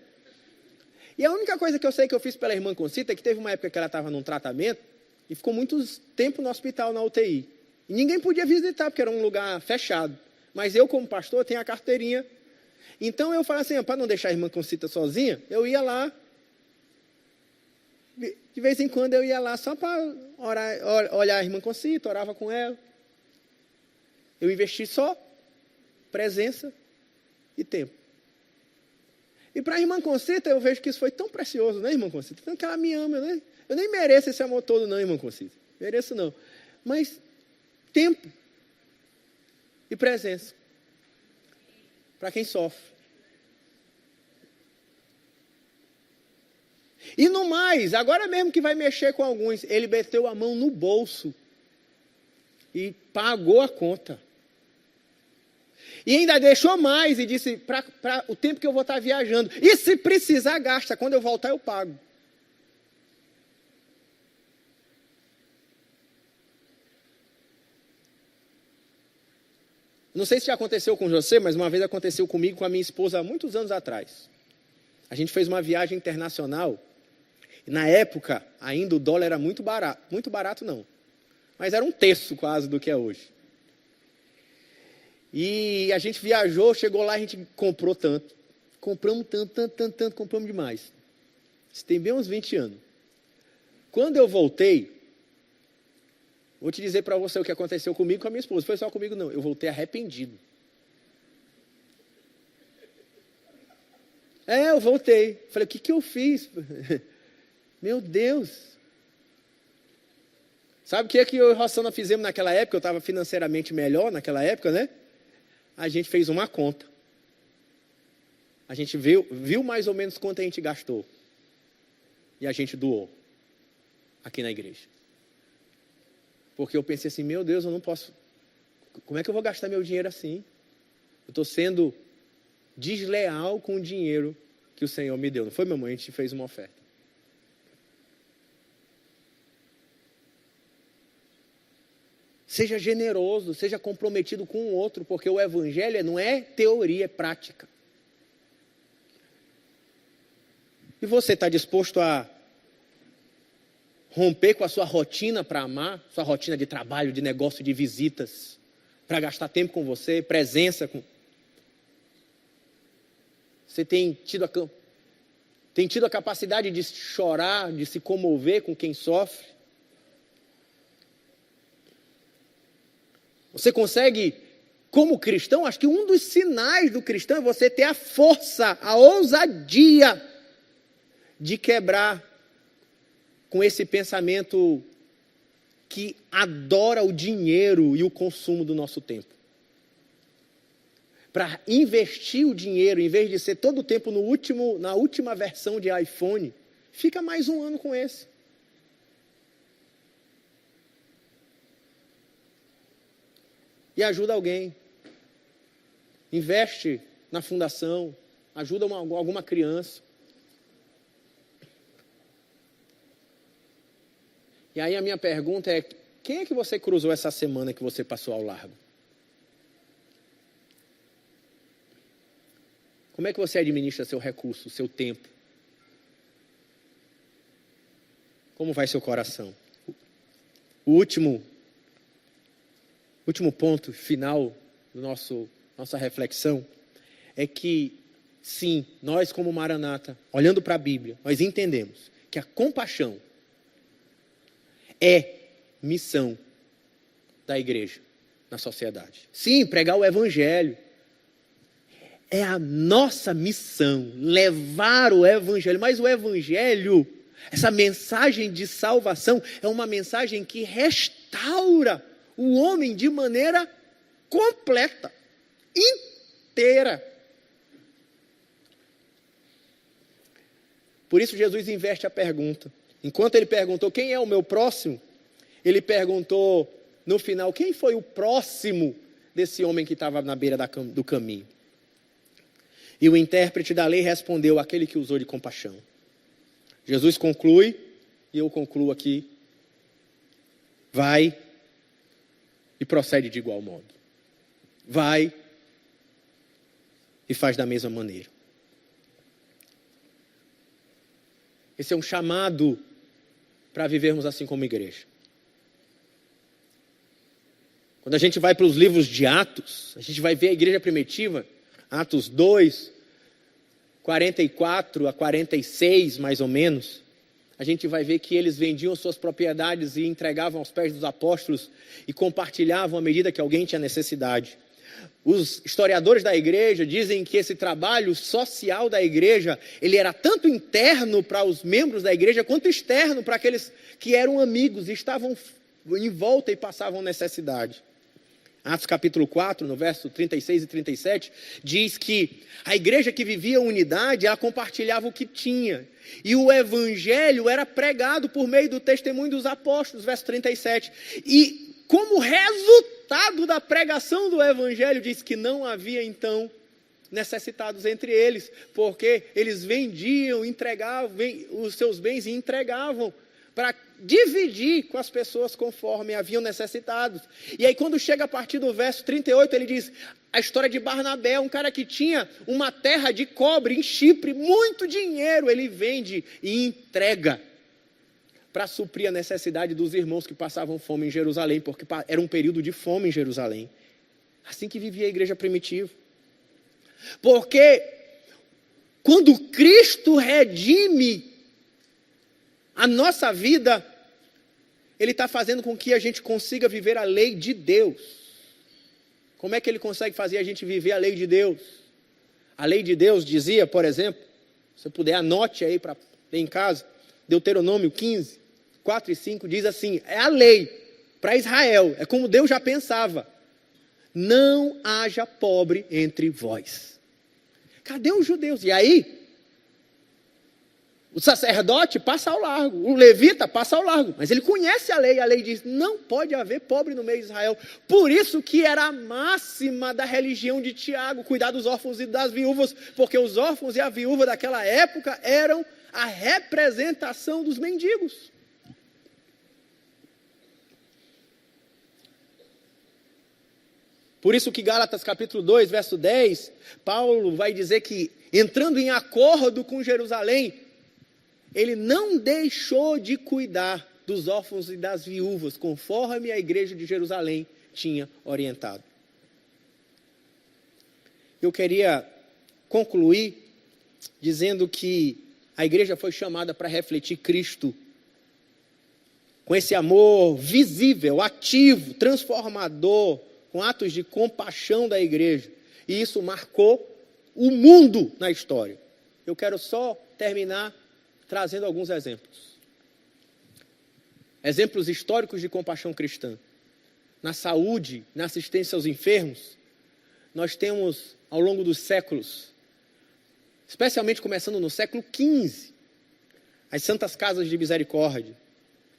E a única coisa que eu sei que eu fiz pela irmã Concita é que teve uma época que ela estava num tratamento e ficou muito tempo no hospital, na UTI. E ninguém podia visitar, porque era um lugar fechado. Mas eu, como pastor, tenho a carteirinha. Então eu falei assim, para não deixar a irmã Concita sozinha, eu ia lá. De vez em quando eu ia lá só para olhar a irmã Concita, orava com ela. Eu investi só presença e tempo. E para a irmã Concita, eu vejo que isso foi tão precioso, né, irmã Concita? Tanto que ela me ama, né? Eu nem mereço esse amor todo, não, irmã Concita. Mereço, não. Mas tempo e presença. Para quem sofre. E no mais, agora mesmo que vai mexer com alguns, ele meteu a mão no bolso e pagou a conta. E ainda deixou mais e disse, para o tempo que eu vou estar viajando. E se precisar, gasta. Quando eu voltar, eu pago. Não sei se já aconteceu com você, mas uma vez aconteceu comigo, com a minha esposa, há muitos anos atrás. A gente fez uma viagem internacional. E na época, ainda o dólar era muito barato. Muito barato, não. Mas era um terço quase do que é hoje. E a gente viajou, chegou lá, a gente comprou tanto. Compramos tanto, compramos demais. Isso tem bem uns 20 anos. Quando eu voltei, vou te dizer para você o que aconteceu comigo e com a minha esposa. Foi só comigo, não. Eu voltei arrependido. Eu voltei. Falei, o que eu fiz? Meu Deus. Sabe o que eu e a Rossana fizemos naquela época? Eu estava financeiramente melhor naquela época, né? A gente fez uma conta. A gente viu mais ou menos quanto a gente gastou. E a gente doou. Aqui na igreja. Porque eu pensei assim, meu Deus, eu não posso... Como é que eu vou gastar meu dinheiro assim? Eu estou sendo desleal com o dinheiro que o Senhor me deu. Não foi, mamãe? A gente fez uma oferta. Seja generoso, seja comprometido com o outro, porque o evangelho não é teoria, é prática. E você está disposto a romper com a sua rotina para amar, sua rotina de trabalho, de negócio, de visitas, para gastar tempo com você, presença com... Você tem tido a capacidade de chorar, de se comover com quem sofre? Você consegue, como cristão, acho que um dos sinais do cristão é você ter a força, a ousadia de quebrar com esse pensamento que adora o dinheiro e o consumo do nosso tempo. Para investir o dinheiro, em vez de ser todo o tempo na última versão de iPhone, fica mais um ano com esse. E ajuda alguém. Investe na fundação, ajuda alguma criança. E aí a minha pergunta é, quem é que você cruzou essa semana que você passou ao largo? Como é que você administra seu recurso, seu tempo? Como vai seu coração? O último ponto final do nossa reflexão é que, sim, nós como Maranata, olhando para a Bíblia, nós entendemos que a compaixão é missão da igreja na sociedade. Sim, pregar o evangelho. É a nossa missão, levar o evangelho. Mas o evangelho, essa mensagem de salvação, é uma mensagem que restaura o homem de maneira completa, inteira. Por isso Jesus inverte a pergunta. Enquanto ele perguntou quem é o meu próximo, ele perguntou no final quem foi o próximo desse homem que estava na beira do caminho. E o intérprete da lei respondeu, aquele que usou de compaixão. Jesus conclui, e eu concluo aqui, vai e procede de igual modo. Vai e faz da mesma maneira. Esse é um chamado para vivermos assim como igreja. Quando a gente vai para os livros de Atos, a gente vai ver a igreja primitiva, Atos 2, 44 a 46, mais ou menos, a gente vai ver que eles vendiam suas propriedades e entregavam aos pés dos apóstolos e compartilhavam à medida que alguém tinha necessidade. Os historiadores da igreja dizem que esse trabalho social da igreja, ele era tanto interno para os membros da igreja, quanto externo para aqueles que eram amigos e estavam em volta e passavam necessidade. Atos capítulo 4, no verso 36 e 37, diz que a igreja que vivia unidade, ela compartilhava o que tinha. E o evangelho era pregado por meio do testemunho dos apóstolos, verso 37. E como resultado da pregação do evangelho, diz que não havia então necessitados entre eles, porque eles vendiam, entregavam os seus bens e entregavam para dividir com as pessoas conforme haviam necessitados. E aí quando chega a partir do verso 38, ele diz a história de Barnabé, um cara que tinha uma terra de cobre em Chipre, muito dinheiro, ele vende e entrega para suprir a necessidade dos irmãos que passavam fome em Jerusalém, porque era um período de fome em Jerusalém. Assim que vivia a igreja primitiva. Porque quando Cristo redime a nossa vida, Ele está fazendo com que a gente consiga viver a lei de Deus. Como é que Ele consegue fazer a gente viver a lei de Deus? A lei de Deus dizia, por exemplo, se eu puder, anote aí para ler em casa, Deuteronômio 15, 4 e 5, diz assim, é a lei para Israel, é como Deus já pensava, não haja pobre entre vós. Cadê os judeus? E aí, o sacerdote passa ao largo, o levita passa ao largo, mas ele conhece a lei diz, não pode haver pobre no meio de Israel. Por isso que era a máxima da religião de Tiago, cuidar dos órfãos e das viúvas, porque os órfãos e a viúva daquela época eram a representação dos mendigos. Por isso que Gálatas capítulo 2, verso 10, Paulo vai dizer que, entrando em acordo com Jerusalém, ele não deixou de cuidar dos órfãos e das viúvas, conforme a igreja de Jerusalém tinha orientado. Eu queria concluir dizendo que a igreja foi chamada para refletir Cristo com esse amor visível, ativo, transformador, com atos de compaixão da igreja. E isso marcou o mundo na história. Eu quero só terminar trazendo alguns exemplos. Exemplos históricos de compaixão cristã. Na saúde, na assistência aos enfermos, nós temos, ao longo dos séculos, especialmente começando no século XV, as Santas Casas de Misericórdia,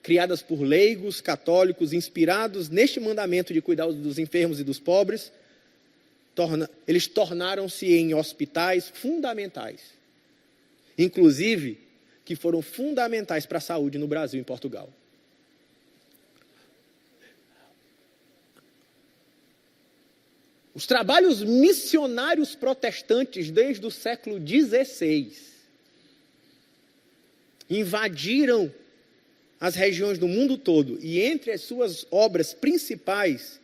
criadas por leigos católicos, inspirados neste mandamento de cuidar dos enfermos e dos pobres, eles tornaram-se em hospitais fundamentais. Inclusive, que foram fundamentais para a saúde no Brasil e em Portugal. Os trabalhos missionários protestantes desde o século XVI invadiram as regiões do mundo todo, e entre as suas obras principais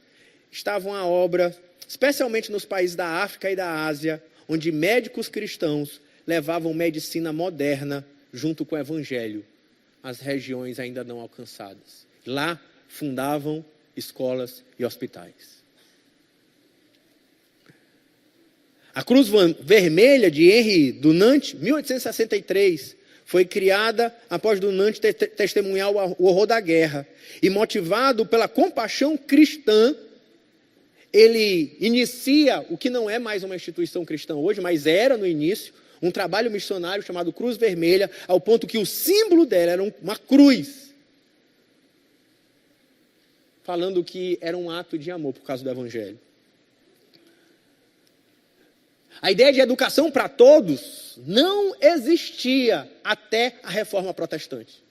estavam a obra, especialmente nos países da África e da Ásia, onde médicos cristãos levavam medicina moderna junto com o evangelho às regiões ainda não alcançadas. Lá fundavam escolas e hospitais. A Cruz Vermelha de Henri Dunant, 1863, foi criada após Dunant testemunhar o horror da guerra. E motivado pela compaixão cristã, ele inicia o que não é mais uma instituição cristã hoje, mas era no início, um trabalho missionário chamado Cruz Vermelha, ao ponto que o símbolo dela era uma cruz, falando que era um ato de amor por causa do evangelho. A ideia de educação para todos não existia até a Reforma Protestante.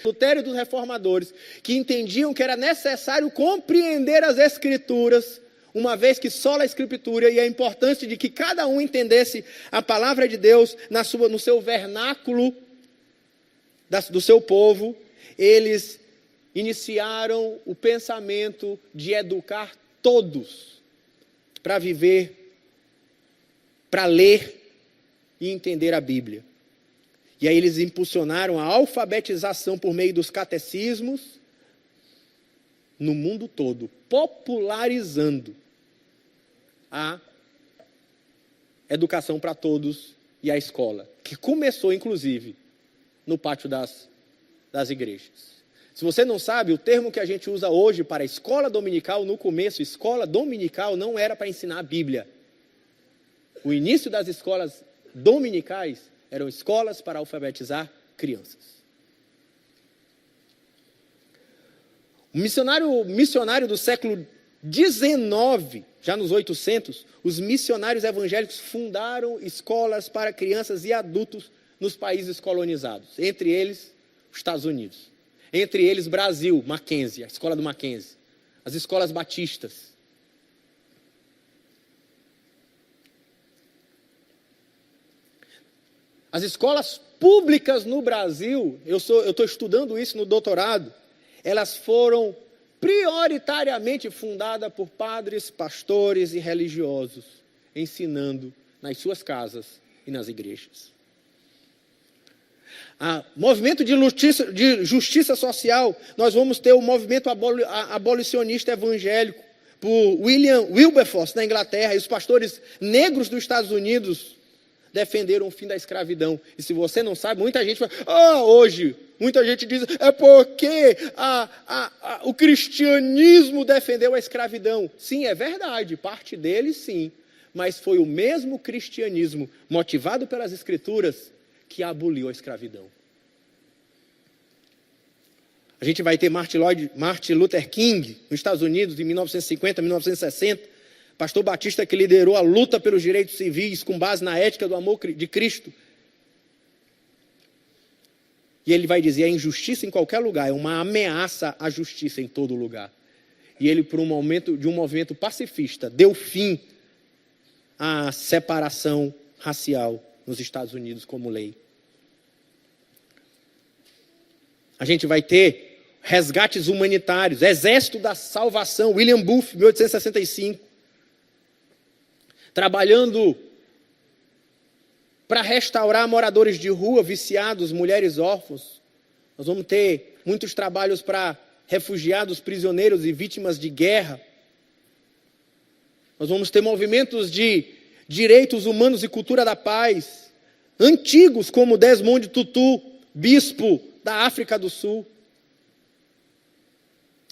Lutero e dos reformadores, que entendiam que era necessário compreender as Escrituras, uma vez que só a Escritura, e a importância de que cada um entendesse a palavra de Deus no seu vernáculo do seu povo, eles iniciaram o pensamento de educar todos para viver, para ler e entender a Bíblia. E aí eles impulsionaram a alfabetização por meio dos catecismos no mundo todo, popularizando a educação para todos e a escola, que começou, inclusive, no pátio das igrejas. Se você não sabe, o termo que a gente usa hoje para escola dominical, no começo, escola dominical não era para ensinar a Bíblia. O início das escolas dominicais eram escolas para alfabetizar crianças. O missionário do século XIX, já nos 800, os missionários evangélicos fundaram escolas para crianças e adultos nos países colonizados, entre eles os Estados Unidos, entre eles Brasil, Mackenzie, a escola do Mackenzie, as escolas batistas. As escolas públicas no Brasil, eu estou estudando isso no doutorado, elas foram prioritariamente fundadas por padres, pastores e religiosos, ensinando nas suas casas e nas igrejas. Movimento de justiça social, nós vamos ter o movimento abolicionista evangélico, por William Wilberforce, na Inglaterra, e os pastores negros dos Estados Unidos defenderam o fim da escravidão. E se você não sabe, muita gente fala, hoje, muita gente diz, é porque o cristianismo defendeu a escravidão. Sim, é verdade, parte deles sim, mas foi o mesmo cristianismo, motivado pelas escrituras, que aboliu a escravidão. A gente vai ter Martin Luther King, nos Estados Unidos, em 1950, 1960, pastor batista que liderou a luta pelos direitos civis com base na ética do amor de Cristo. E ele vai dizer, a injustiça em qualquer lugar é uma ameaça à justiça em todo lugar. E ele, por um movimento pacifista, deu fim à separação racial nos Estados Unidos como lei. A gente vai ter resgates humanitários, Exército da Salvação, William Booth, 1865. Trabalhando para restaurar moradores de rua, viciados, mulheres órfãos. Nós vamos ter muitos trabalhos para refugiados, prisioneiros e vítimas de guerra. Nós vamos ter movimentos de direitos humanos e cultura da paz, antigos como Desmond Tutu, bispo da África do Sul.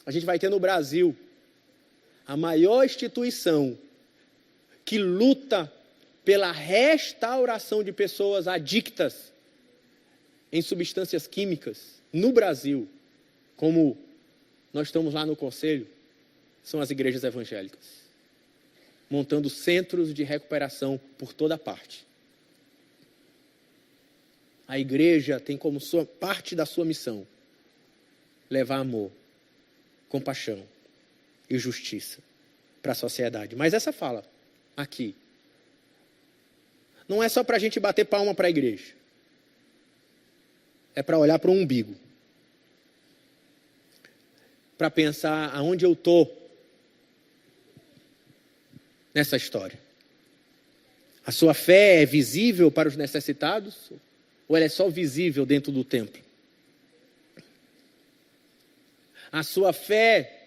A gente vai ter no Brasil a maior instituição que luta pela restauração de pessoas adictas em substâncias químicas no Brasil, como nós estamos lá no Conselho, são as igrejas evangélicas, montando centros de recuperação por toda parte. A igreja tem como parte da sua missão levar amor, compaixão e justiça para a sociedade. Mas essa fala aqui não é só para a gente bater palma para a igreja. É para olhar para o umbigo. Para pensar aonde eu estou nessa história. A sua fé é visível para os necessitados? Ou ela é só visível dentro do templo? A sua fé,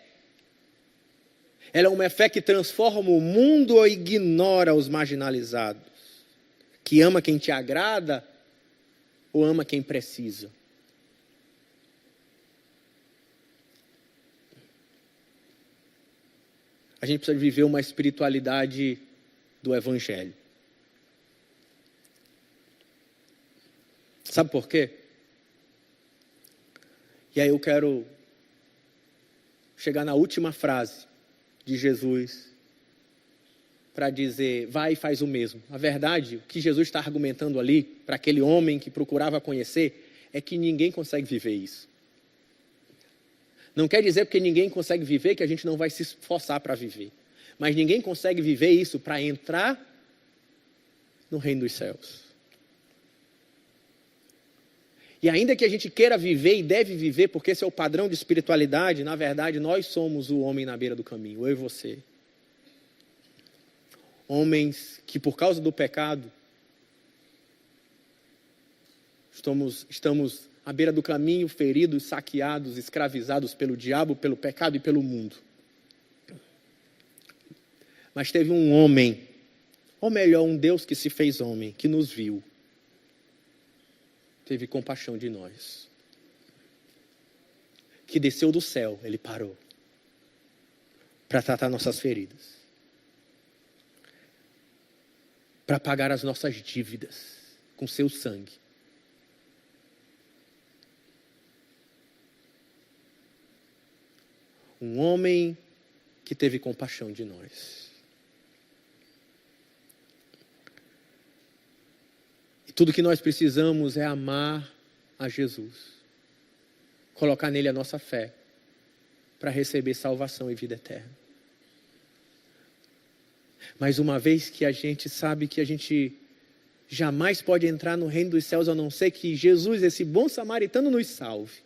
ela é uma fé que transforma o mundo ou ignora os marginalizados? Que ama quem te agrada ou ama quem precisa? A gente precisa viver uma espiritualidade do Evangelho. Sabe por quê? E aí eu quero chegar na última frase de Jesus para dizer, vai e faz o mesmo. A verdade, o que Jesus está argumentando ali, para aquele homem que procurava conhecer, é que ninguém consegue viver isso. Não quer dizer porque ninguém consegue viver que a gente não vai se esforçar para viver. Mas ninguém consegue viver isso para entrar no reino dos céus. E ainda que a gente queira viver e deve viver, porque esse é o padrão de espiritualidade, na verdade nós somos o homem na beira do caminho, eu e você. Homens que por causa do pecado estamos à beira do caminho, feridos, saqueados, escravizados pelo diabo, pelo pecado e pelo mundo. Mas teve um homem, ou melhor, um Deus que se fez homem, que nos viu. Teve compaixão de nós. Que desceu do céu, ele parou. Para tratar nossas feridas. Para pagar as nossas dívidas com seu sangue. Um homem que teve compaixão de nós. E tudo que nós precisamos é amar a Jesus. Colocar nele a nossa fé. Para receber salvação e vida eterna. Mas uma vez que a gente sabe que a gente jamais pode entrar no reino dos céus, a não ser que Jesus, esse bom samaritano, nos salve.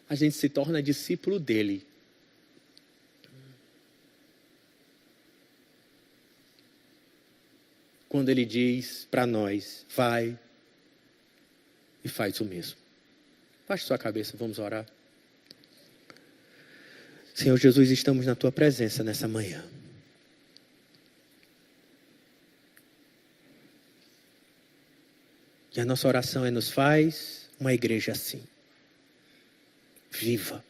A gente se torna discípulo dele. Quando ele diz para nós, vai e faz o mesmo. Baixe sua cabeça, vamos orar. Senhor Jesus, estamos na tua presença nessa manhã. E a nossa oração é: nos faz uma igreja assim. Viva.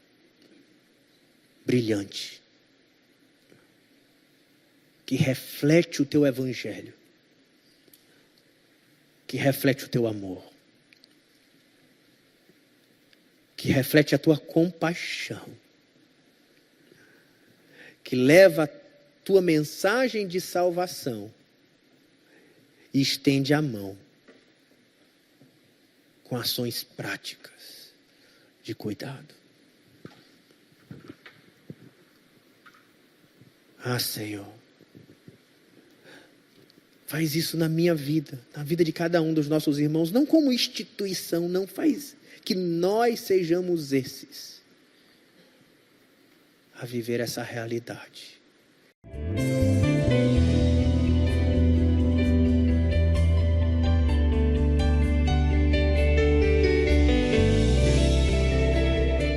Brilhante. Que reflete o teu evangelho. Que reflete o teu amor. Que reflete a tua compaixão. Que leva a tua mensagem de salvação e estende a mão com ações práticas de cuidado. Ah, Senhor, faz isso na minha vida, na vida de cada um dos nossos irmãos, não como instituição, não, faz que nós sejamos esses a viver essa realidade.